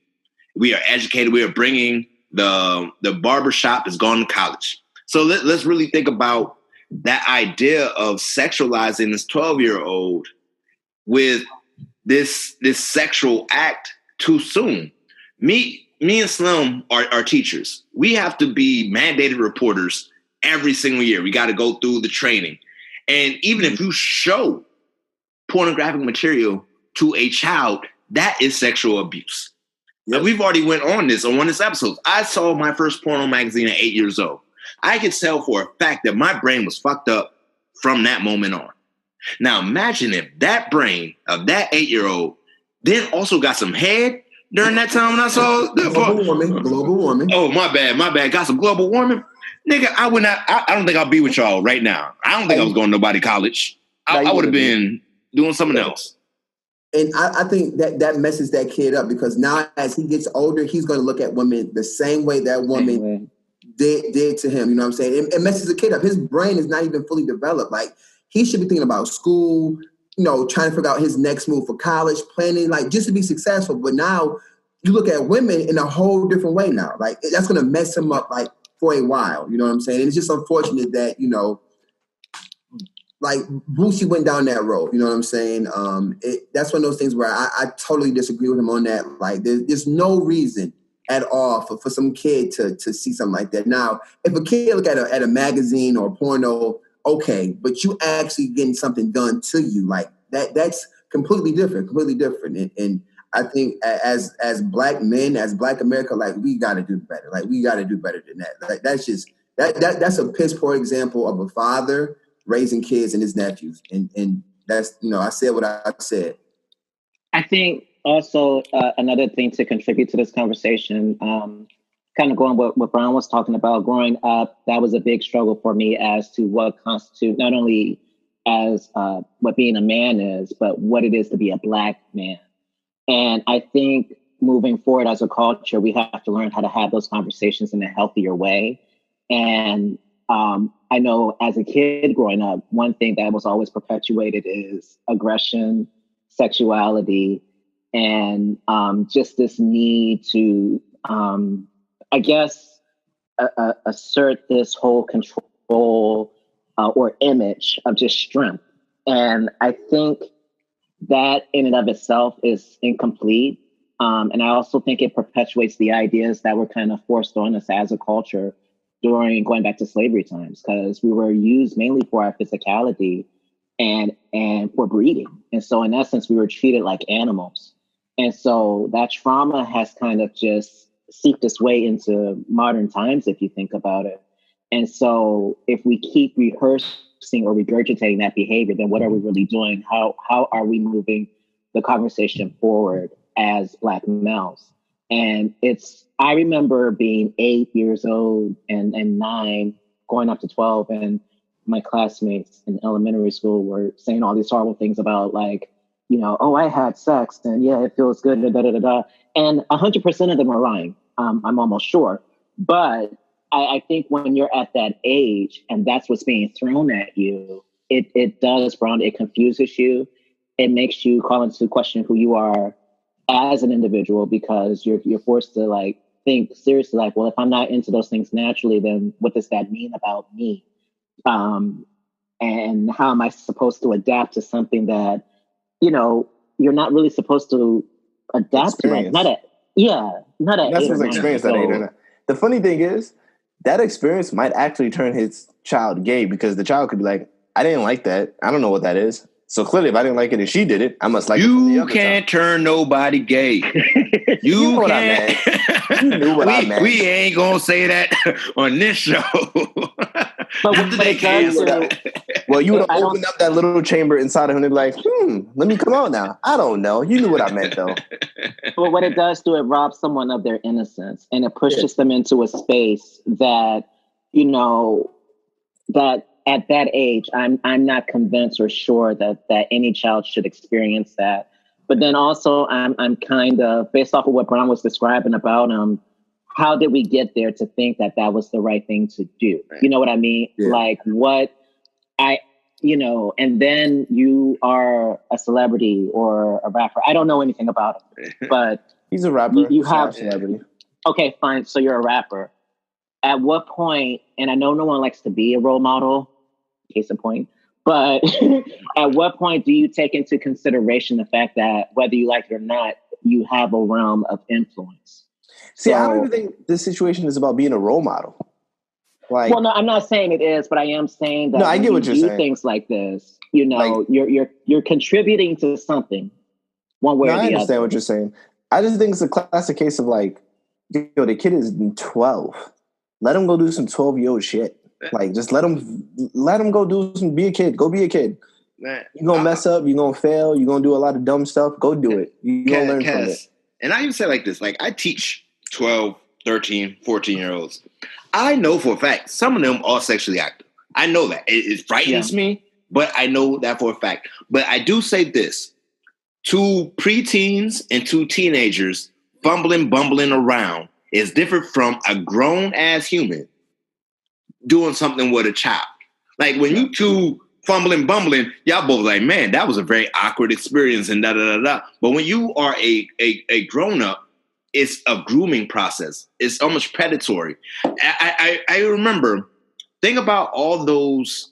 We are educated. We are bringing the barbershop has gone to college. So let's really think about that idea of sexualizing this 12-year-old with this sexual act too soon. Me and Slim are teachers. We have to be mandated reporters every single year. We got to go through the training. And even if you show pornographic material to a child, that is sexual abuse. Now, we've already went on this on one of these episodes. I saw my first porno magazine at 8 years old. I could tell for a fact that my brain was fucked up from that moment on. Now, imagine if that brain of that 8-year-old then also got some head during that time when I saw global warming. Oh, my bad. Got some global warming. Nigga, I don't think I'll be with y'all right now. I don't think I was going to nobody college. I would have been doing something else. And I think that messes that kid up because now as he gets older, he's going to look at women the same way that woman did to him. You know what I'm saying? It messes the kid up. His brain is not even fully developed. Like he should be thinking about school, trying to figure out his next move for college, planning, like just to be successful. But now you look at women in a whole different way now. Like that's going to mess him up like for a while. You know what I'm saying? And it's just unfortunate that, like Boosie went down that road. You know what I'm saying? That's one of those things where I totally disagree with him on that. Like there's no reason at all for some kid to see something like that. Now, if a kid look at a magazine or porno, okay, but you actually getting something done to you like that's completely different. And I think as Black men, as Black America, like we got to do better. Like we got to do better than that. Like that's just that's a piss poor example of a father raising kids and his nephews. And that's, I said what I said. I think also another thing to contribute to this conversation, kind of going what Brian was talking about, growing up, that was a big struggle for me as to what constitutes not only as what being a man is, but what it is to be a Black man. And I think moving forward as a culture, we have to learn how to have those conversations in a healthier way. And I know as a kid growing up, one thing that was always perpetuated is aggression, sexuality, and just this need to, I guess, assert this whole control or image of just strength. And I think that in and of itself is incomplete. And I also think it perpetuates the ideas that were kind of forced on us as a culture during going back to slavery times, because we were used mainly for our physicality and for breeding. And so in essence, we were treated like animals. And so that trauma has kind of just seeped its way into modern times, if you think about it. And so if we keep rehearsing or regurgitating that behavior, then what are we really doing? How are we moving the conversation forward as Black males? And I remember being 8 years old and 9, going up to 12, and my classmates in elementary school were saying all these horrible things about, like, oh, I had sex and yeah, it feels good, da da da da. And 100% of them are lying. I'm almost sure. But I think when you're at that age and that's what's being thrown at you, it does, Brown, it confuses you. It makes you call into question who you are as an individual, because you're forced to like think seriously, like, well, if I'm not into those things naturally, then what does that mean about me? And how am I supposed to adapt to something that, you're not really supposed to adapt to? Like, not at That's his experience at 8 or 9. The funny thing is, that experience might actually turn his child gay, because the child could be like, I didn't like that. I don't know what that is. So clearly, if I didn't like it and she did it, I must like it. You can't turn nobody gay. You know what can't. I meant. You knew what I meant. We ain't gonna say that on this show. But after they cancel, well, you would have opened up that little chamber inside of him and be like, let me come out now. I don't know. You knew what I meant, though. But what it does do, it robs someone of their innocence, and it pushes them into a space that, that at that age, I'm not convinced or sure that any child should experience that. But then also, I'm kind of, based off of what Brown was describing about how did we get there to think that was the right thing to do? Right. You know what I mean? Yeah. Like and then you are a celebrity or a rapper. I don't know anything about him, but he's a rapper. You have a celebrity. Okay, fine. So you're a rapper. At what point, and I know no one likes to be a role model, case in point, but at what point do you take into consideration the fact that whether you like it or not, you have a realm of influence? See, I don't even think this situation is about being a role model. Like, well, no, I'm not saying it is, but I am saying that I get what you're saying. Things like this, you're contributing to something, one way or the other. I understand what you're saying. I just think it's a classic case of like, the kid is 12. Let him go do some 12-year-old shit. Like, just let him go be a kid. Go be a kid. Man, you're going to mess up. You're going to fail. You're going to do a lot of dumb stuff. Go do it. You're going to learn from it. And I even say like this, like I teach 12, 13, 14-year-olds. I know for a fact, some of them are sexually active. I know that. It frightens me, but I know that for a fact. But I do say this, to preteens and to teenagers, bumbling around is different from a grown-ass human doing something with a child. Like when you two bumbling, y'all both like, man, that was a very awkward experience and da-da-da-da. But when you are a grown-up, it's a grooming process. It's almost predatory. I remember, think about all those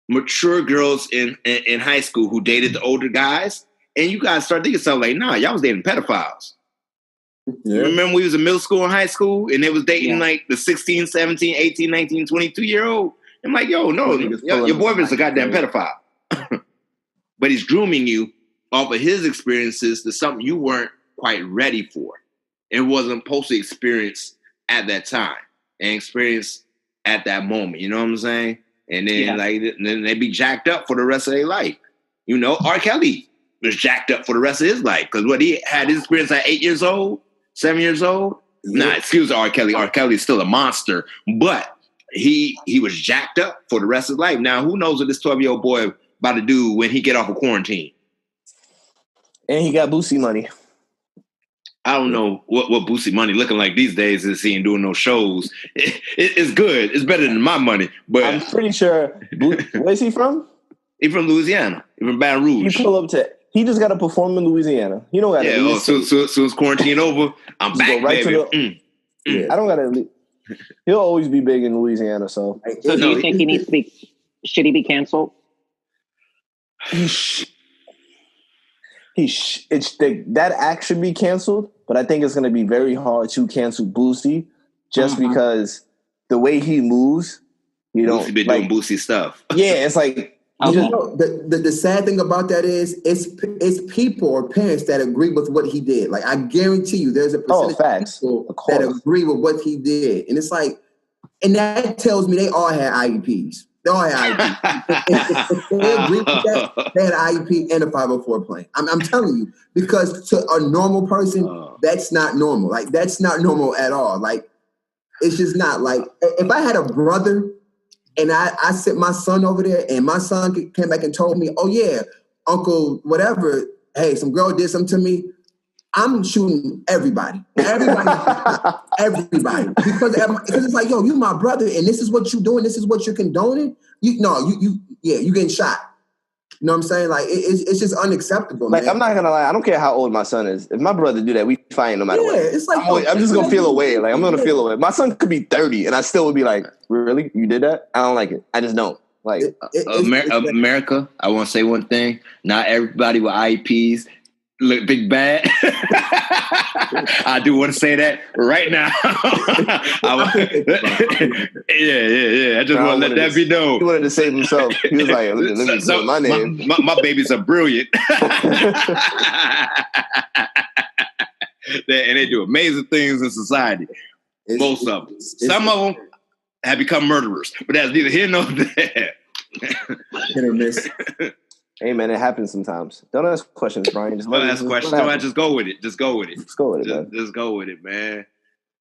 mature girls in high school who dated the older guys, and you guys start thinking something like, nah, y'all was dating pedophiles. Yeah. Remember we was in middle school and high school, and they was dating like the 16, 17, 18, 19, 22-year-old. I'm like, yo, no, your boyfriend's a goddamn pedophile. But he's grooming you off of his experiences to something you weren't quite ready for. It wasn't supposed to experience at that time and experience at that moment. You know what I'm saying? And then then they be jacked up for the rest of their life. You know, R. Kelly was jacked up for the rest of his life because what he had his experience at 8 years old, 7 years old. Yeah. Nah, excuse R. Kelly. R. Kelly's still a monster, but he was jacked up for the rest of his life. Now, who knows what this 12-year-old boy about to do when he get off of quarantine? And he got Boosie money. I don't know what Boosie money looking like these days. Is he ain't doing no shows? It's good. It's better than my money. But I'm pretty sure. Where is he from? He's from Louisiana. He's from Baton Rouge. He just got to perform in Louisiana. You don't got to. Yeah. So it's quarantine over. I'm just back, right baby. I don't got to. He'll always be big in Louisiana. So do you think he needs to be? Should he be canceled? That act should be canceled, but I think it's going to be very hard to cancel Boosie just because the way he moves, you know, Boosie been doing Boosie stuff. Yeah, it's like the sad thing about that is it's people or parents that agree with what he did. Like I guarantee you, there's a percentage of people that agree with what he did, and it's like, and that tells me they all had IEPs. They all had IEP. If they agree with that, they had an IEP and a 504 plan. I'm telling you, because to a normal person, that's not normal. Like, that's not normal at all. Like, it's just not. Like, if I had a brother and I sent my son over there and my son came back and told me, oh, yeah, uncle, whatever, hey, some girl did something to me, I'm shooting everybody. Everybody. Because it's like, yo, you my brother, and this is what you're doing. This is what you're condoning. You getting shot. You know what I'm saying? Like, it's just unacceptable, like, man. I'm not going to lie. I don't care how old my son is. If my brother do that, we fight no matter what. It's like, I'm just going to feel away. Like, I'm going to feel away. My son could be 30, and I still would be like, really? You did that? I don't like it. I just don't. Like, America, I want to say one thing. Not everybody with IEPs look big bad. I do want to say that right now. Yeah. I just want to let that be known. He wanted to save himself. He was like, let me put my name. My babies are brilliant. And they do amazing things in society. Most of them. Some of them have become murderers. But that's neither here nor there. Hit or miss. Hey, man, it happens sometimes. Don't ask questions, Brian. Don't ask questions. Just go with it. Just go with it. Just go with it, man. Just go with it, man.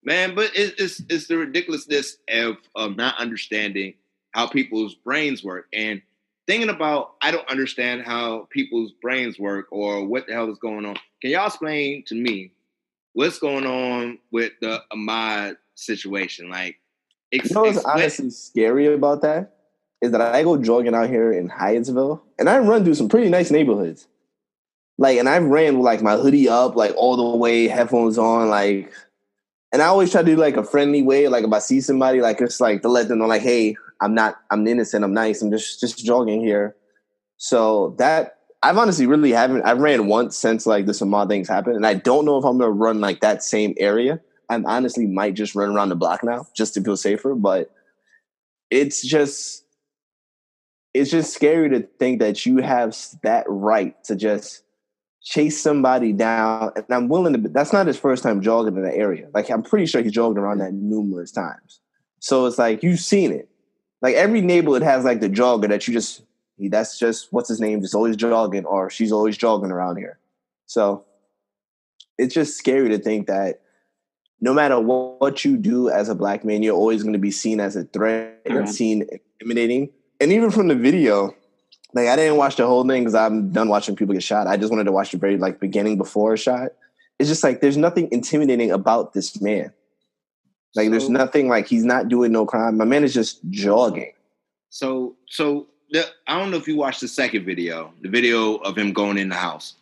Man, but it's the ridiculousness of not understanding how people's brains work. And thinking about, I don't understand how people's brains work or what the hell is going on. Can y'all explain to me what's going on with the Ahmad situation? Like, you know what's honestly scary about that? Is that I go jogging out here in Hyattsville, and I run through some pretty nice neighborhoods. Like, and I ran with like my hoodie up, like all the way, headphones on, like, and I always try to do like a friendly way, like if I see somebody, like it's like to let them know, like, hey, I'm innocent, I'm nice, I'm just jogging here. So that I've honestly really haven't. I've ran once since like this Ahmad things happened, and I don't know if I'm gonna run like that same area. I honestly might just run around the block now just to feel safer, but it's just scary to think that you have that right to just chase somebody down. And I'm willing to, that's not his first time jogging in the area. Like, I'm pretty sure he's jogged around that numerous times. So it's like, you've seen it. Like, every neighborhood has like the jogger that that's just, what's his name? Just always jogging, or she's always jogging around here. So it's just scary to think that no matter what you do as a black man, you're always going to be seen as a threat and seen intimidating. And even from the video, like, I didn't watch the whole thing because I'm done watching people get shot. I just wanted to watch the very like beginning before a shot. It's just like, there's nothing intimidating about this man. Like, there's nothing, like, he's not doing no crime. My man is just jogging. I don't know if you watched the second video, the video of him going in the house.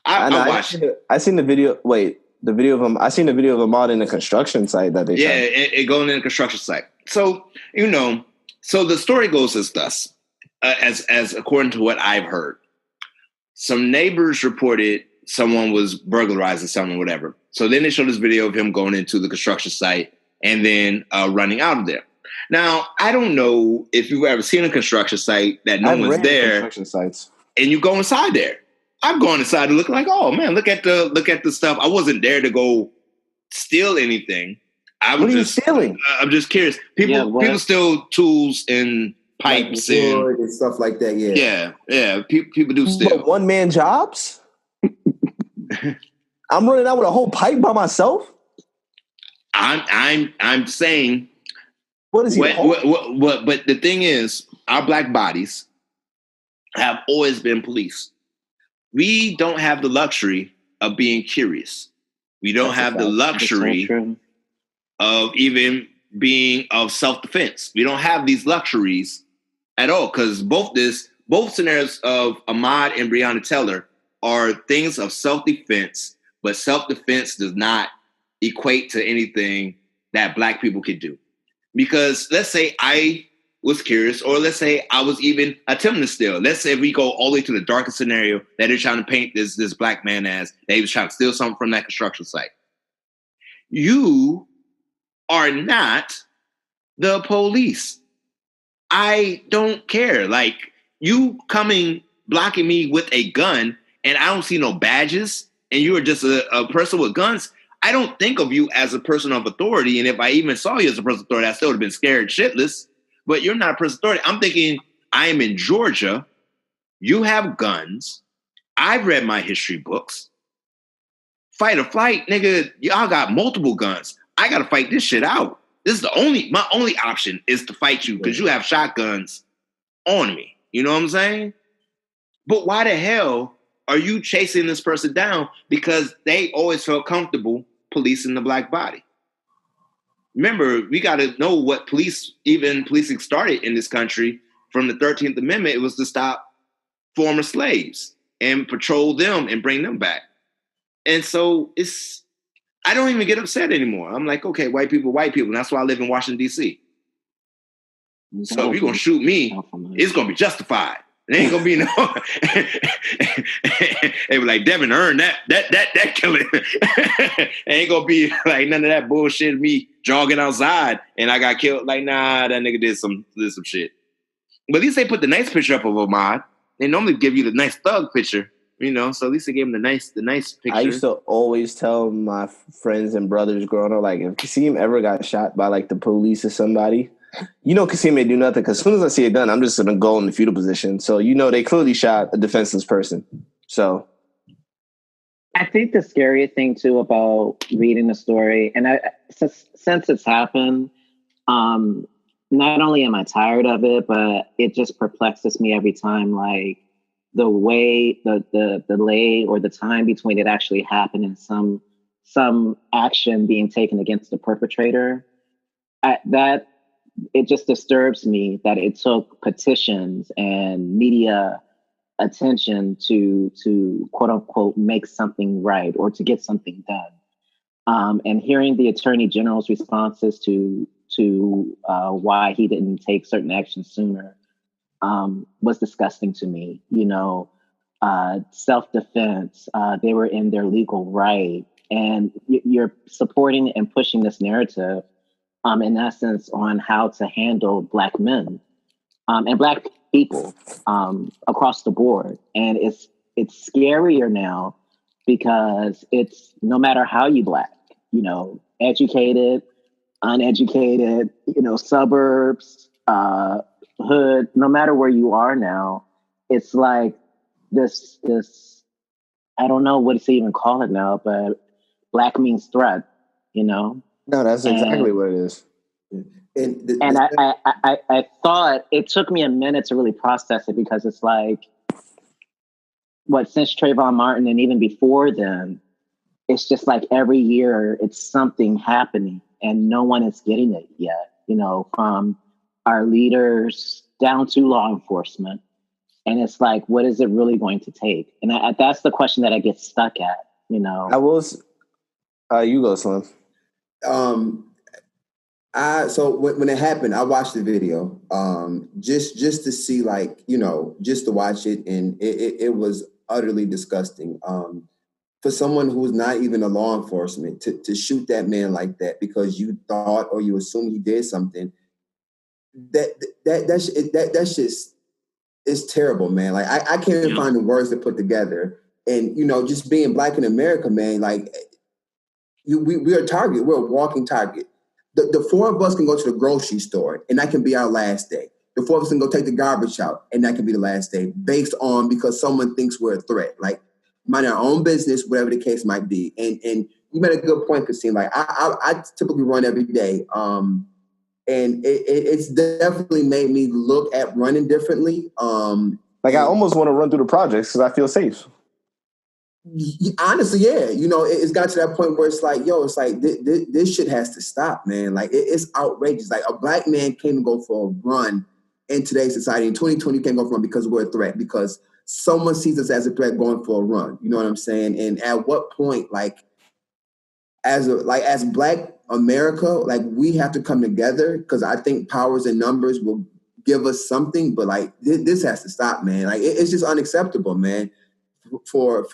I watched it. I seen the video. Wait, the video of him. I seen the video of Ahmad in the construction site that they shot. It going in the construction site. So, you know, so the story goes as thus, as according to what I've heard. Some neighbors reported someone was burglarizing something or whatever. So then they showed this video of him going into the construction site and then running out of there. Now, I don't know if you've ever seen a construction site that no one's there. Construction sites. And you go inside there. I've gone inside and look like, oh man, look at the stuff. I wasn't there to go steal anything. What are you stealing? I'm just curious. People steal tools and pipes like and stuff like that. Yeah. People do steal. But one man jobs. I'm running out with a whole pipe by myself. I'm saying. What is he? What? But the thing is, our black bodies have always been policed. We don't have the luxury of being curious. We don't have the luxury of even being of self-defense. We don't have these luxuries at all, because both scenarios of Ahmaud and Breonna Taylor are things of self-defense, but self-defense does not equate to anything that black people could do. Because let's say I was curious, or let's say I was even attempting to steal. Let's say we go all the way to the darkest scenario that they're trying to paint this black man as, that he was trying to steal something from that construction site. You are not the police. I don't care. Like, you blocking me with a gun, and I don't see no badges, and you are just a person with guns. I don't think of you as a person of authority. And if I even saw you as a person of authority, I still would have been scared shitless. But you're not a person of authority. I'm thinking, I am in Georgia. You have guns. I've read my history books. Fight or flight, nigga, y'all got multiple guns. I got to fight this shit out. This is my only option is to fight you, because you have shotguns on me. You know what I'm saying? But why the hell are you chasing this person down? Because they always felt comfortable policing the black body. Remember, we got to know what policing started in this country. From the 13th Amendment, it was to stop former slaves and patrol them and bring them back. And so I don't even get upset anymore. I'm like, okay, white people. And that's why I live in Washington, D.C. So if you're going to shoot me, it's going to be justified. It ain't gonna be no. They were like, Devin earned that killing. It ain't gonna be like none of that bullshit. Me jogging outside and I got killed. Like, nah, that nigga did some shit. But at least they put the nice picture up of Ahmaud. They normally give you the nice thug picture, you know. So at least they gave him the nice picture. I used to always tell my friends and brothers growing up, like, if Kasim ever got shot by like the police or somebody, you know, Kasim may do nothing, because as soon as I see a gun, I'm just going to go in the fetal position. So, you know, they clearly shot a defenseless person. So I think the scary thing, too, about reading the story, and since it's happened, not only am I tired of it, but it just perplexes me every time, like, the way, the delay or the time between it actually happened and some action being taken against the perpetrator. It just disturbs me that it took petitions and media attention to quote unquote make something right or to get something done. And hearing the Attorney General's responses to why he didn't take certain actions sooner was disgusting to me. You know, self-defense, they were in their legal right, and you're supporting and pushing this narrative. In essence, on how to handle Black men and Black people across the board. And it's scarier now because it's no matter how you Black, you know, educated, uneducated, you know, suburbs, hood, no matter where you are now, it's like this, I don't know what to even call it now, but Black means threat, you know? No, that's exactly what it is. And I thought it took me a minute to really process it, because it's like, since Trayvon Martin and even before then, it's just like every year it's something happening and no one is getting it yet, you know, from our leaders down to law enforcement. And it's like, what is it really going to take? And that's the question that I get stuck at, you know. You go, Slim. So when it happened, I watched the video, just to see, like, you know, just to watch it, and it was utterly disgusting. For someone who's not even a law enforcement to shoot that man like that because you thought or you assumed he did something, that's just, it's terrible, man. Like I can't even find the words to put together And just being Black in America, man, like we are a target. We're a walking target. The four of us can go to the grocery store, and that can be our last day. The four of us can go take the garbage out, and that can be the last day, based on because someone thinks we're a threat. Like, mind our own business, whatever the case might be. And you made a good point, Christine. Like, I typically run every day, and it's definitely made me look at running differently. Like, I almost want to run through the projects because I feel safe. Honestly, yeah. It's got to that point where it's like, this shit has to stop, man. Like, it's outrageous. Like, a Black man can't go for a run in today's society. In 2020, you can't go for a run because we're a threat, because someone sees us as a threat going for a run. You know what I'm saying? And at what point, like, as Black America, like, we have to come together, because I think powers and numbers will give us something, but like, this has to stop, man. Like, it's just unacceptable, man. For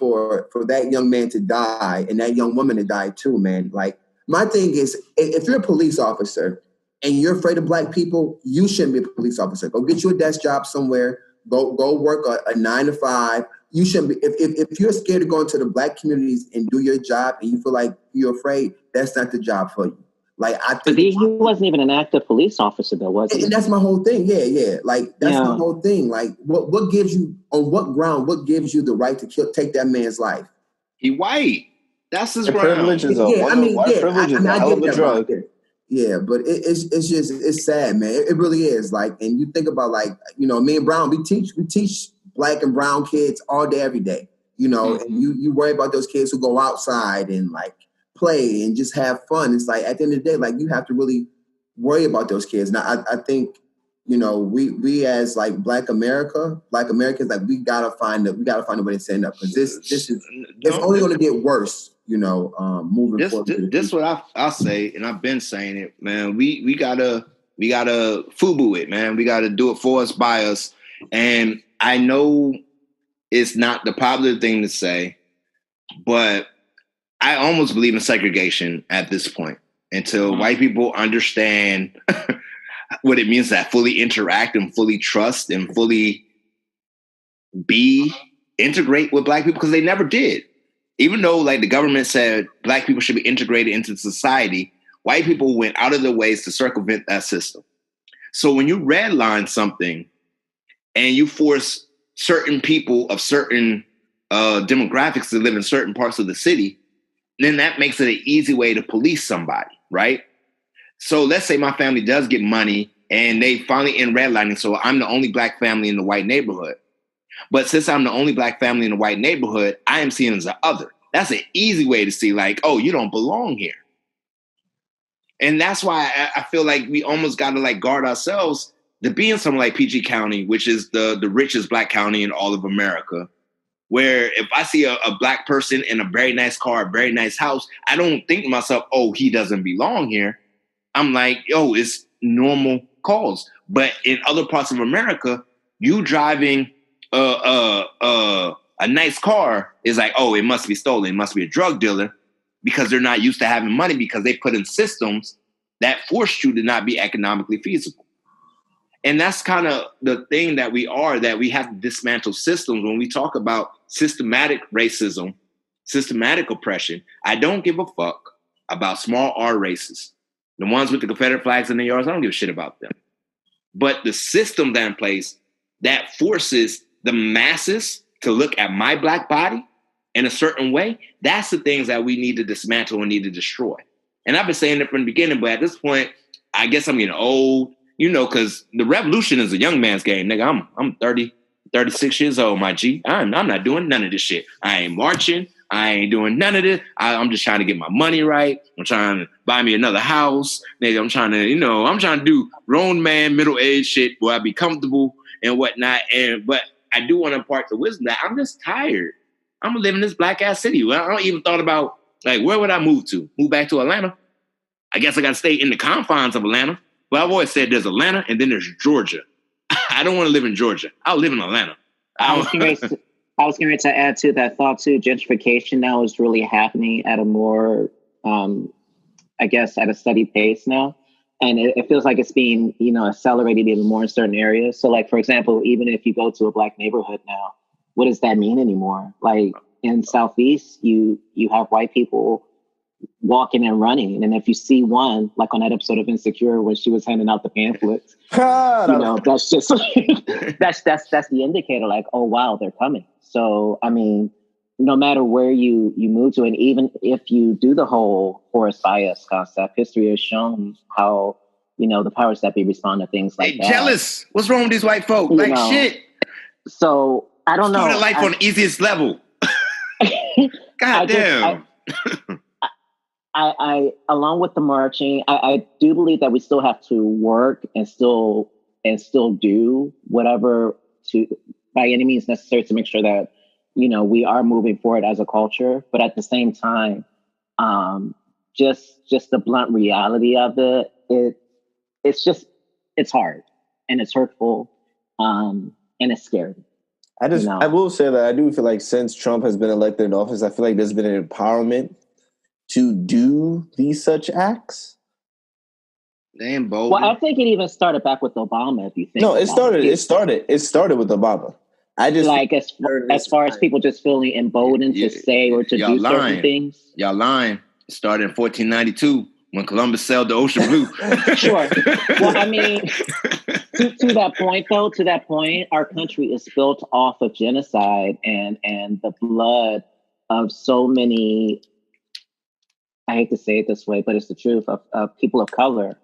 that young man to die and that young woman to die too, man. Like, my thing is, if you're a police officer and you're afraid of Black people, you shouldn't be a police officer. Go get you a desk job somewhere. Go work a 9 to 5. You shouldn't be. If you're scared to go into the Black communities and do your job and you feel like you're afraid, that's not the job for you. Like, I think he wasn't even an active police officer, though, was he? And that's my whole thing. Yeah. Like, that's my whole thing. Like, what gives you, on what ground, what gives you the right to take that man's life? He white. That's his ground. Privilege is privilege is a hell of a drug. Yeah, but it's sad, man. It really is. Like, and you think about, like, me and Brown, we teach Black and brown kids all day, every day. And you worry about those kids who go outside and like play and just have fun. It's like, at the end of the day, like, you have to really worry about those kids. Now, I think, we as like Black Americans, like, we gotta find a way to stand up, because it's only going to get worse, moving forward. This is what I'll say, and I've been saying it, man. We gotta FUBU it, man. We gotta do it for us, by us. And I know it's not the popular thing to say, but I almost believe in segregation at this point, until white people understand what it means to fully interact and fully trust and fully integrate with Black people, because they never did. Even though, like, the government said Black people should be integrated into society, white people went out of their ways to circumvent that system. So when you redline something and you force certain people of certain demographics to live in certain parts of the city, then that makes it an easy way to police somebody, right? So let's say my family does get money and they finally end redlining, so I'm the only Black family in the white neighborhood. But since I'm the only Black family in the white neighborhood, I am seen as the other. That's an easy way to see, like, oh, you don't belong here. And that's why I feel like we almost got to, like, guard ourselves to be in something like PG County, which is the richest Black county in all of America, where if I see a Black person in a very nice car, a very nice house, I don't think to myself, oh, he doesn't belong here. I'm like, yo, it's normal calls. But in other parts of America, you driving a nice car is like, oh, it must be stolen. It must be a drug dealer, because they're not used to having money, because they put in systems that forced you to not be economically feasible. And that's kind of the thing that we have to dismantle systems. When we talk about systematic racism, systematic oppression, I don't give a fuck about small R races. The ones with the Confederate flags in their yards, I don't give a shit about them. But the system that in place that forces the masses to look at my Black body in a certain way, that's the things that we need to dismantle and need to destroy. And I've been saying it from the beginning, but at this point, I guess I'm getting old, because the revolution is a young man's game, nigga. I'm 30, 36 years old, my G. I'm not doing none of this shit. I ain't marching. I ain't doing none of this. I'm just trying to get my money right. I'm trying to buy me another house. Nigga, I'm trying to do grown man, middle-aged shit where I be comfortable and whatnot. But I do want to impart the wisdom that I'm just tired. I'm gonna live in this Black-ass city. Well, I don't even thought about, like, where would I move to? Move back to Atlanta? I guess I got to stay in the confines of Atlanta. But I've always said there's Atlanta and then there's Georgia. I don't want to live in Georgia. I'll live in Atlanta. I was getting ready to add to that thought too. Gentrification now is really happening at a more, I guess, at a steady pace now. And it feels like it's being, accelerated even more in certain areas. So, like, for example, even if you go to a Black neighborhood now, what does that mean anymore? Like, in Southeast, you have white people walking and running, and if you see one, like on that episode of Insecure where she was handing out the pamphlets, that's just that's the indicator. Like, oh wow, they're coming. So I mean, no matter where you move to, and even if you do the whole forest bias concept, history has shown how the powers that be respond to things like that. Jealous. What's wrong with these white folk? Shit. So I don't know. Living life on the easiest level. God damn. I along with the marching, I do believe that we still have to work and still do whatever by any means necessary to make sure that we are moving forward as a culture. But at the same time, just the blunt reality of it's hard and it's hurtful, and it's scary. I will say that I do feel like since Trump has been elected in office, I feel like there's been an empowerment to do these such acts. Damn bold. Well, I think it even started back with Obama. If you think, it started with Obama. I just like as far as people just feeling emboldened to say or to do certain things. Y'all lying. It started in 1492 when Columbus sailed the ocean blue. Sure. Well, I mean, to that point, our country is built off of genocide and the blood of so many. I hate to say it this way, but it's the truth, of people of color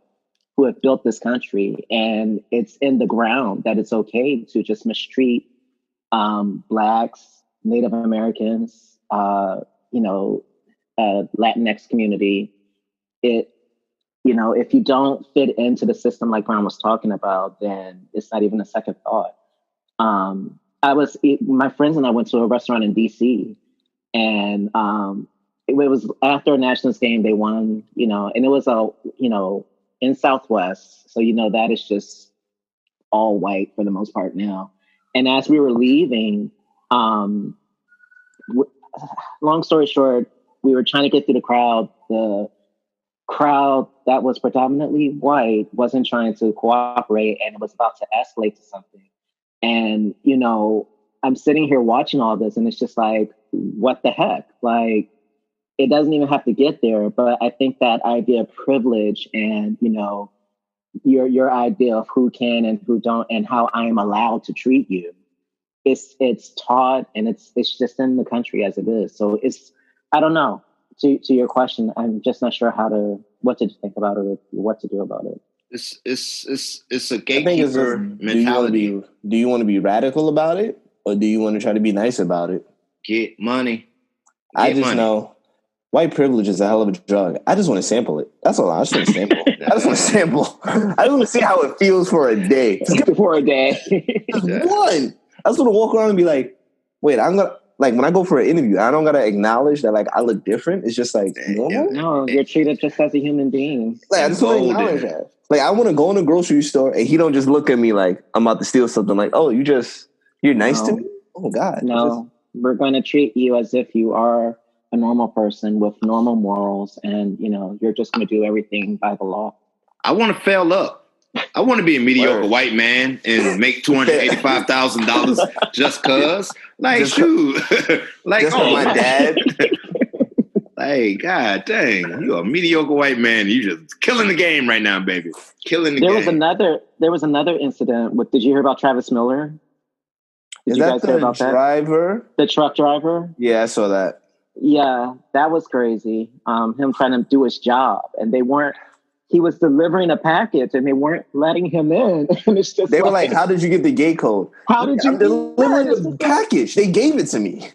who have built this country. And it's in the ground that it's okay to just mistreat Blacks, Native Americans, Latinx community. If you don't fit into the system like Brown was talking about, then it's not even a second thought. My friends and I went to a restaurant in DC, and it was after a Nationals game. They won, and it was in Southwest. So, that is just all white for the most part now. And as we were leaving, long story short, we were trying to get through the crowd. The crowd that was predominantly white wasn't trying to cooperate, and it was about to escalate to something. And, I'm sitting here watching all this, and it's just like, what the heck? Like, it doesn't even have to get there. But I think that idea of privilege and, your idea of who can and who don't and how I am allowed to treat you, it's taught, and it's just in the country as it is. So I don't know. To your question, I'm just not sure what to think about it or what to do about it. It's a gatekeeper mentality. Do you want to be radical about it, or do you want to try to be nice about it? Get money. I just know white privilege is a hell of a drug. I just want to sample it. That's all. I just want to sample. I just want to sample. I just want to see how it feels for a day. For a day. Just one. I just want to walk around and be like, wait, I'm gonna. Like, when I go for an interview, I don't got to acknowledge that, like, I look different. It's just, like, normal. No, you're treated just as a human being. Like, I just want to acknowledge that. Like, I want to go in a grocery store, and he don't just look at me like I'm about to steal something. Like, oh, you're nice to me? Oh, God. No, we're going to treat you as if you are a normal person with normal morals, and, you're just going to do everything by the law. I want to fail up. I want to be a mediocre white man and make $285,000 just cause. Like, shoot. Like, just for my dad. Like, God dang, you're a mediocre white man. You just killing the game right now, baby. Killing the game. There was another incident with, did you hear about Travis Miller? Is that the driver? The truck driver? Yeah, I saw that. Yeah, that was crazy. Him trying to do his job, and he was delivering a package and they weren't letting him in. And it's just they were like, how did you get the gate code? How did you I'm delivering the package? They gave it to me.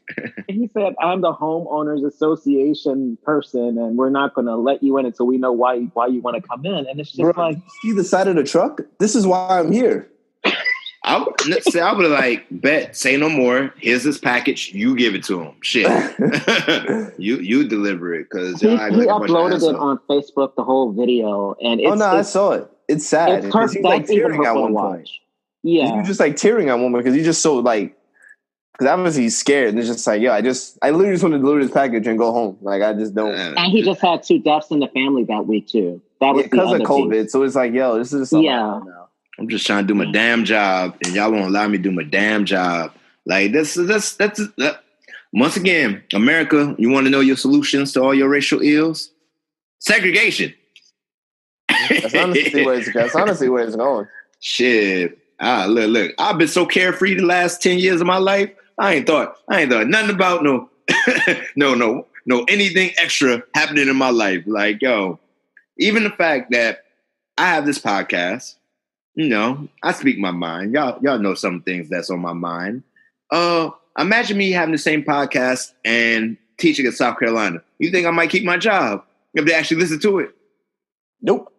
He said, I'm the homeowners association person, and we're not going to let you in until we know why you want to come in. And it's just like, see the side of the truck? This is why I'm here. I would have like, bet, say no more. Here's this package. You give it to him. Shit. you deliver it. Because he uploaded it on Facebook, the whole video. And I saw it. It's sad. Because he's like tearing at one point. Yeah. You're just like tearing at one point because he's just so like, because obviously he's scared. And it's just like, I literally just want to deliver this package and go home. Like, I just don't. And he just had 2 deaths in the family that week too. That was because of COVID. So it's like, this is something now. I'm just trying to do my damn job, and y'all won't allow me to do my damn job. Like that's Once again, America, you want to know your solutions to all your racial ills? Segregation. That's honestly where it's going. Shit. Look. I've been so carefree the last 10 years of my life. I ain't thought nothing about no anything extra happening in my life. Like, yo, even the fact that I have this podcast, I speak my mind. Y'all know some things that's on my mind. Imagine me having the same podcast and teaching in South Carolina. You think I might keep my job if they actually listen to it? Nope.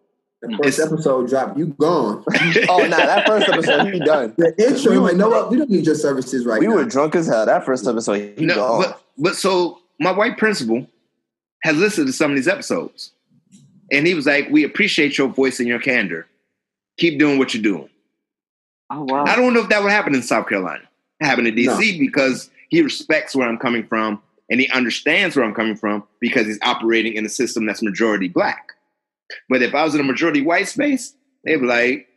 The first episode dropped, you gone. That first episode, he done. The intro, you know what? We don't need your services right now. We were drunk as hell. That first episode, he gone. But so my white principal has listened to some of these episodes. And he was like, we appreciate your voice and your candor. Keep doing what you're doing. Oh, wow. I don't know if that would happen in South Carolina. It happened in D.C. because he respects where I'm coming from and he understands where I'm coming from because he's operating in a system that's majority black. But if I was in a majority white space, they'd be like,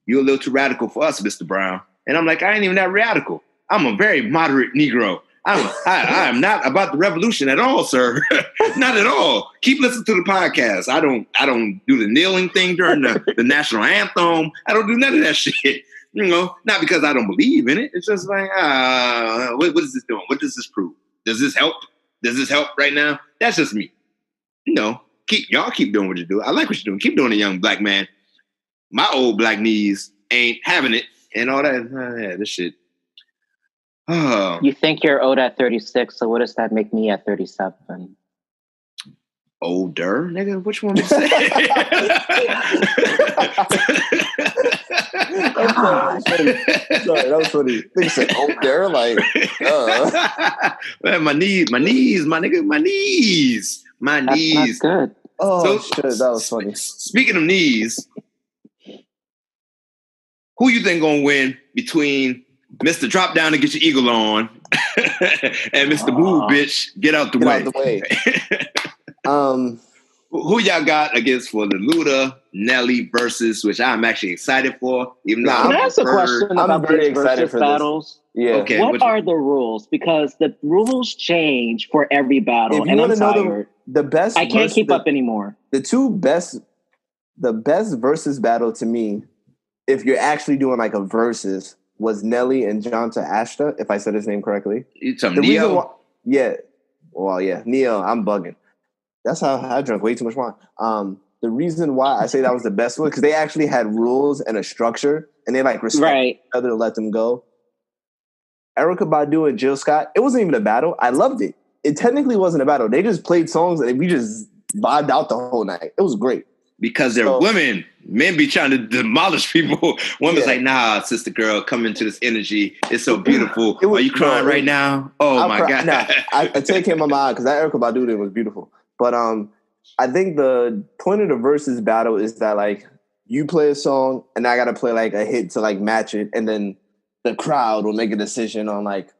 you're a little too radical for us, Mr. Brown. And I'm like, I ain't even that radical. I'm a very moderate Negro. I am not about the revolution at all, sir. Not at all. Keep listening to the podcast. I don't do the kneeling thing during the national anthem. I don't do none of that shit. Not because I don't believe in it. It's just like, what is this doing? What does this prove? Does this help? Does this help right now? That's just me. Keep doing what you do. I like what you're doing. Keep doing it, young black man. My old black knees ain't having it and all that. This shit. Oh. You think you're old at 36, so what does that make me at 37? Older, nigga? Which one was that? Sorry, that was funny. They said older, like, Man, my knees, my nigga, my knees. My knees. That's good. Oh, shit, that was funny. Speaking of knees, who you think gonna win between Mr. Drop Down and Get Your Eagle On and Mr. Move Bitch, Get Out the Way? Who y'all got against for the Luda Nelly versus, which I'm actually excited for. Even though Can I ask a question about very these excited versus for battles? This. Yeah. Okay. What are the rules? Because the rules change for every battle, and I'm tired. The best. I can't keep up anymore. The best versus battle to me, if you're actually doing like a versus, was Nelly and Jonta Ashta, if I said his name correctly. You talking Neo? Neo, I'm bugging. That's how I drank way too much wine. The reason why I say that was the best one, because they actually had rules and a structure, and they like respect each other to let them go. Erykah Badu and Jill Scott, it wasn't even a battle. I loved it. It technically wasn't a battle. They just played songs and we just vibed out the whole night. It was great. Because they're women. Men be trying to demolish people. Women's like, nah, sister girl, come into this energy. It's so beautiful. Are you crying right now? Oh, my God. Nah, I take him in my eye because that Erykah Badu thing was beautiful. But I think the point of the versus battle is that, like, you play a song and I got to play, like, a hit to, like, match it. And then the crowd will make a decision on, like,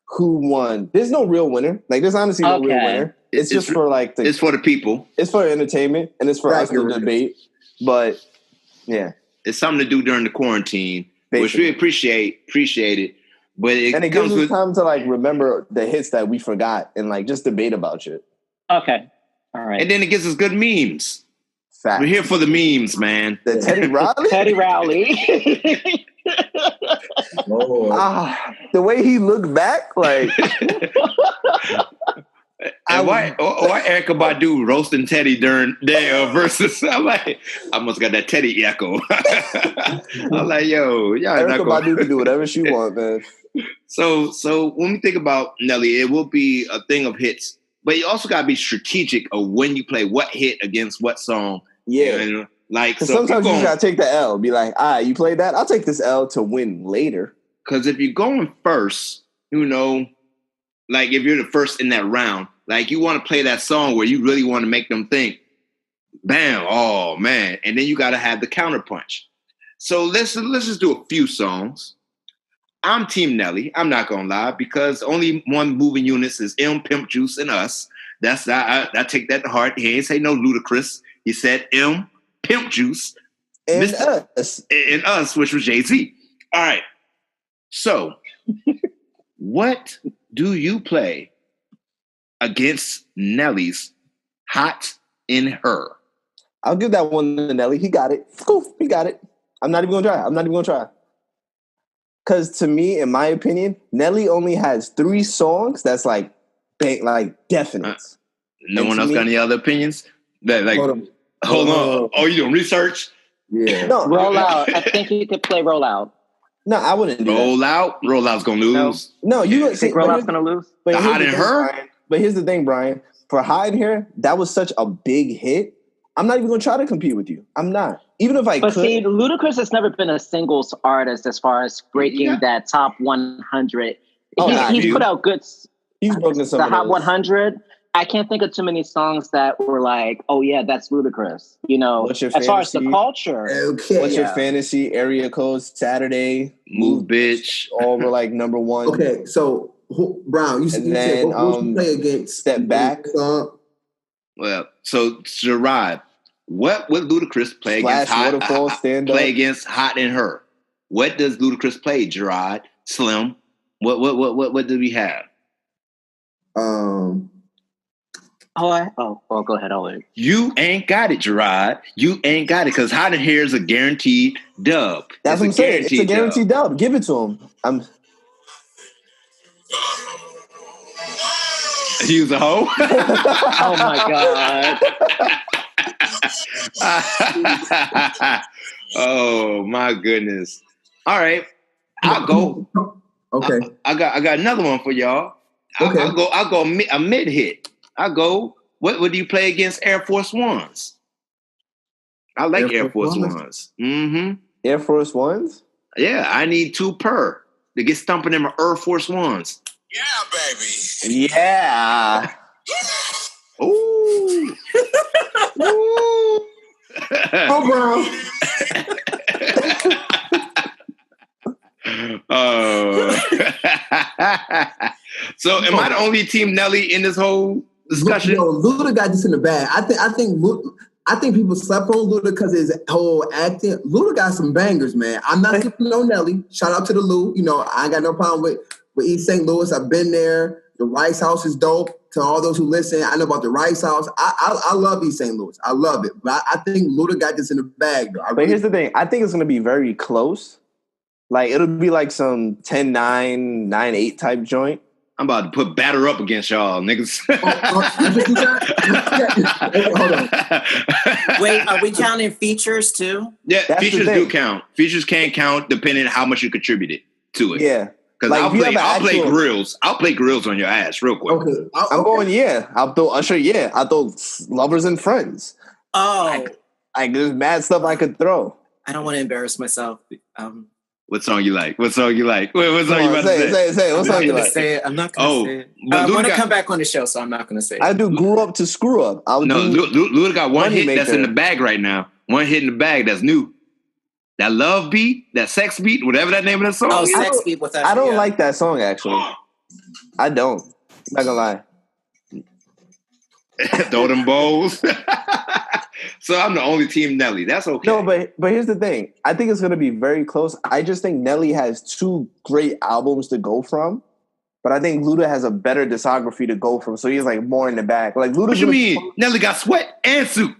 who won. There's no real winner. Like, there's honestly no real winner. It's just for, like... it's for the people. It's for entertainment, and it's for us to debate. But, yeah. It's something to do during the quarantine, which we appreciate it. But it gives us time to, like, remember the hits that we forgot and, like, just debate about shit. Okay. All right. And then it gives us good memes. Fact. We're here for the memes, man. The Teddy Riley? Teddy Riley. The way he looked back, like... why Erykah Badu roasting Teddy during their versus? I'm like, I must got that Teddy echo. I'm like, yo, y'all Erykah Badu can do whatever she wants, man. So when we think about Nelly, it will be a thing of hits, but you also got to be strategic of when you play what hit against what song. Yeah. Like, so sometimes you got to take the L. Be like, all right, you played that? I'll take this L to win later. Because if you're going first, like if you're the first in that round, like you want to play that song where you really want to make them think, bam, oh man. And then you got to have the counterpunch. So let's just do a few songs. I'm Team Nelly. I'm not going to lie, because only one moving units is M, Pimp Juice, and us. I take that to heart. He ain't say no Ludacris. He said M, Pimp Juice, and us. And us, which was Jay-Z. All right. So what do you play against Nelly's Hot in Her? I'll give that one to Nelly. He got it. Cool. He got it. I'm not even gonna try. Because to me, in my opinion, Nelly only has 3 songs that's like definite. No one else got any other opinions? Hold on. Oh, you doing research? Yeah. No, Roll Out. I think you could play Roll Out. No, I wouldn't do Roll Out. Roll Out's gonna lose. No, you think Roll Out's gonna lose? But The Hot in Her? Brian, but here's the thing, Brian. For Hot in Her, that was such a big hit. I'm not even gonna try to compete with you. I'm not. Even if I could. But see, Ludacris has never been a singles artist as far as breaking that top 100. He's put out good. He's broken some. The Hot 100. I can't think of too many songs that were like, oh yeah, that's Ludacris. You know, as far as the culture. Okay. What's your fantasy? Area Code, Saturday, Move Bitch. All were like number 1. Okay, so Brown, you said what you play against? Step Back. Well, so Gerard, what would Ludacris play against Hot in Her? What does Ludacris play, Gerard? Slim? What do we have? Go ahead. I'll wait. You ain't got it, Gerard. You ain't got it because Hot in Here is a guaranteed dub. That's what I'm saying. It's a guaranteed dub. Give it to him. He was a hoe? Oh my God. Oh my goodness. All right. I'll go. Okay. I got another one for y'all. Okay. I'll go a mid hit. I'll go. What do you play against Air Force Ones? I like Air Force Ones. Mm-hmm. Air Force Ones? Yeah, I need 2 per to get stumping in my Air Force Ones. Yeah, baby. Yeah. Ooh. Ooh. Oh, bro. So am I the only team Nelly in this whole discussion? Luda got this in the bag. I think people slept on Luda because his whole acting. Luda got some bangers, man. I'm not skipping no Nelly. Shout out to the Lou. You know, I ain't got no problem with East St. Louis. I've been there. The Rice House is dope. To all those who listen, I know about the Rice House. I love East St. Louis. I love it. But I think Luda got this in the bag, though. But here's the thing. I think it's going to be very close. Like, it'll be like some 10-9, 9-8 type joint. I'm about to put batter up against y'all, niggas. Hold on. Wait, are we counting features too? Yeah, that's features do count. Features can count depending on how much you contributed to it. Yeah. Because like I'll play grills. I'll play grills on your ass real quick. Okay. I'm going, yeah. I'll throw Usher, yeah. I'll throw Lovers and Friends. Oh. Like there's mad stuff I could throw. I don't want to embarrass myself. What song you like? What song you like? What song you about to say? Say it. What song you like? I'm not going to say it. I want to come back on the show, so I'm not going to say it. I do Grew Up to Screw Up. Luda got one hit that's in the bag right now. One hit in the bag that's new. That love beat, that sex beat, whatever that name of that song. Oh, sex beat with that. I don't like that song, actually. I don't. I'm not going to lie. Throw them bowls. So I'm the only team Nelly. That's okay. No, but here's the thing. I think it's going to be very close. I just think Nelly has 2 great albums to go from. But I think Luda has a better discography to go from. So he's like more in the back. Like Luda. What you mean? Nelly got Sweat and Suit.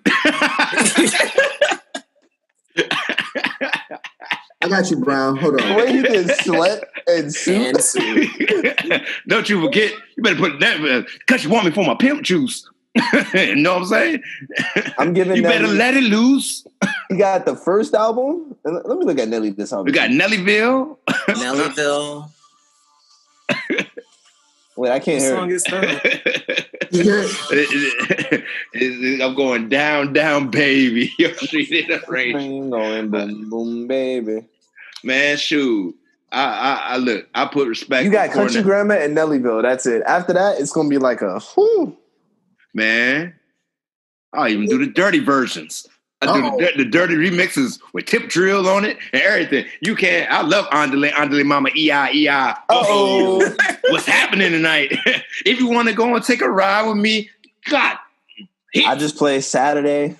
I got you, Brown. Hold on. The way you did Sweat and Suit. Don't you forget. You better put that because you want me for my pimp juice. You know what I'm saying? I'm giving you better let it loose. You got the first album. Let me look at Nelly this album. We got Nellyville. Nellyville. Wait, I can't hear song is I'm going down, baby. Your street in the rain. Going boom, boom, baby. Man, shoot. I look. I put respect. You got Country Grammar and Nellyville. That's it. After that, it's gonna be like a whew. Man, I'll even do the dirty versions. I do the dirty remixes with tip drill on it and everything. You can. I love Andale Mama E.I. Uh-oh. What's happening tonight? If you want to go and take a ride with me, God. I just play Saturday,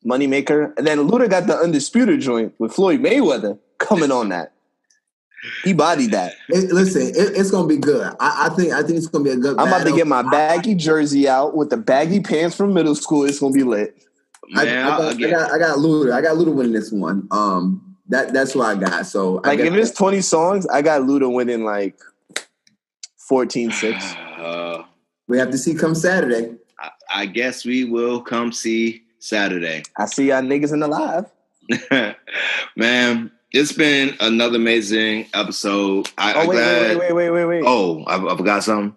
Moneymaker. And then Luda got the Undisputed joint with Floyd Mayweather coming on that. He bodied that. It's gonna be good. I think it's gonna be a good. I'm about to get my baggy jersey out with the baggy pants from middle school. It's gonna be lit. Man, I got Luda. I got Luda winning this one. That's what I got. So like if it's 20 songs, I got Luda winning like 14-6. We have to see come Saturday. I guess we will come see Saturday. I see y'all niggas in the live. Man, it's been another amazing episode. Wait. Oh, I forgot something.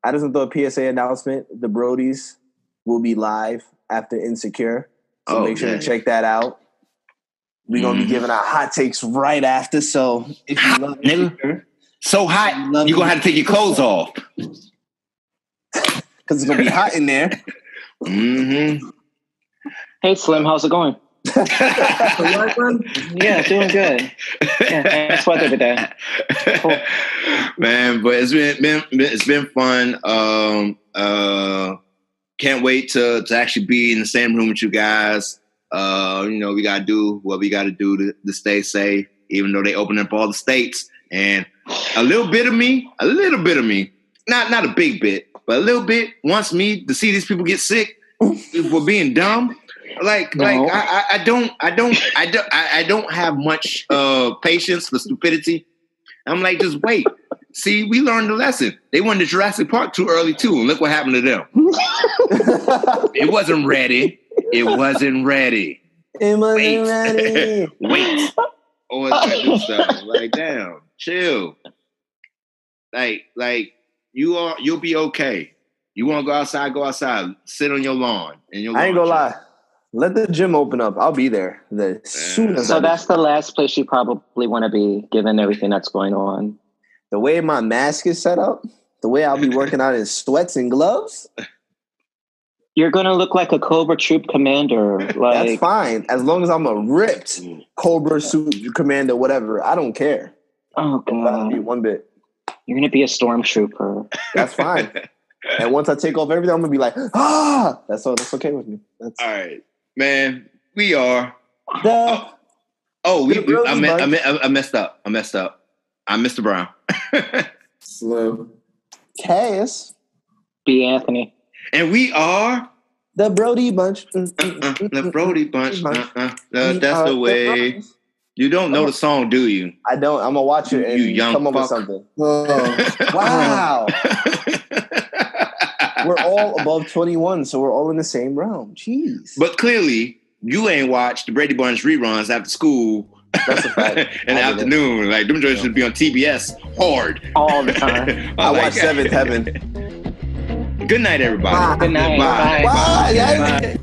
I just throw a PSA announcement. The Brodies will be live after Insecure. So make sure to check that out. We're going to be giving out hot takes right after. So if you love Insecure. So hot, you're going to have to take your clothes off. Because it's going to be hot in there. Mm-hmm. Hey, Slim, how's it going? Yeah, doing good. Yeah, nice weather today. Cool. Man, but it's been fun. Can't wait to actually be in the same room with you guys. We gotta do what we gotta do to stay safe, even though they open up all the states. And a little bit of me, not a big bit, but a little bit wants me to see these people get sick for being dumb. I don't have much patience for stupidity. I'm like, just wait. See, we learned the lesson. They went to Jurassic Park too early too, and look what happened to them. It wasn't ready. Wait. Always gotta do stuff. Like, damn, chill. Like you'll be okay. You want to go outside. Sit on your lawn. I ain't gonna lie. Let the gym open up. I'll be there as soon as. So that's the last place you probably want to be, given everything that's going on. The way my mask is set up, the way I'll be working out in sweats and gloves. You're gonna look like a Cobra Troop commander. That's fine, as long as I'm a ripped Cobra suit commander, whatever. I don't care. Oh God, one bit. You're gonna be a stormtrooper. That's fine. And once I take off everything, I'm gonna be like, That's okay with me. All right, man. We are. I messed up. I'm Mr. Brown. Slim. Cass. B. Anthony. And we are the Brody Bunch. The Brody Bunch. That's the way. You don't know the song, do you? I don't. I'm gonna watch it and come up with something. Wow. We're all above 21, so we're all in the same realm. Jeez. But clearly, you ain't watched the Brady Bunch reruns after school. That's a fact. In the afternoon. Like, them joints should be on TBS hard. All the time. I watch Seventh Heaven. Good night, everybody. Good night. Bye. Bye.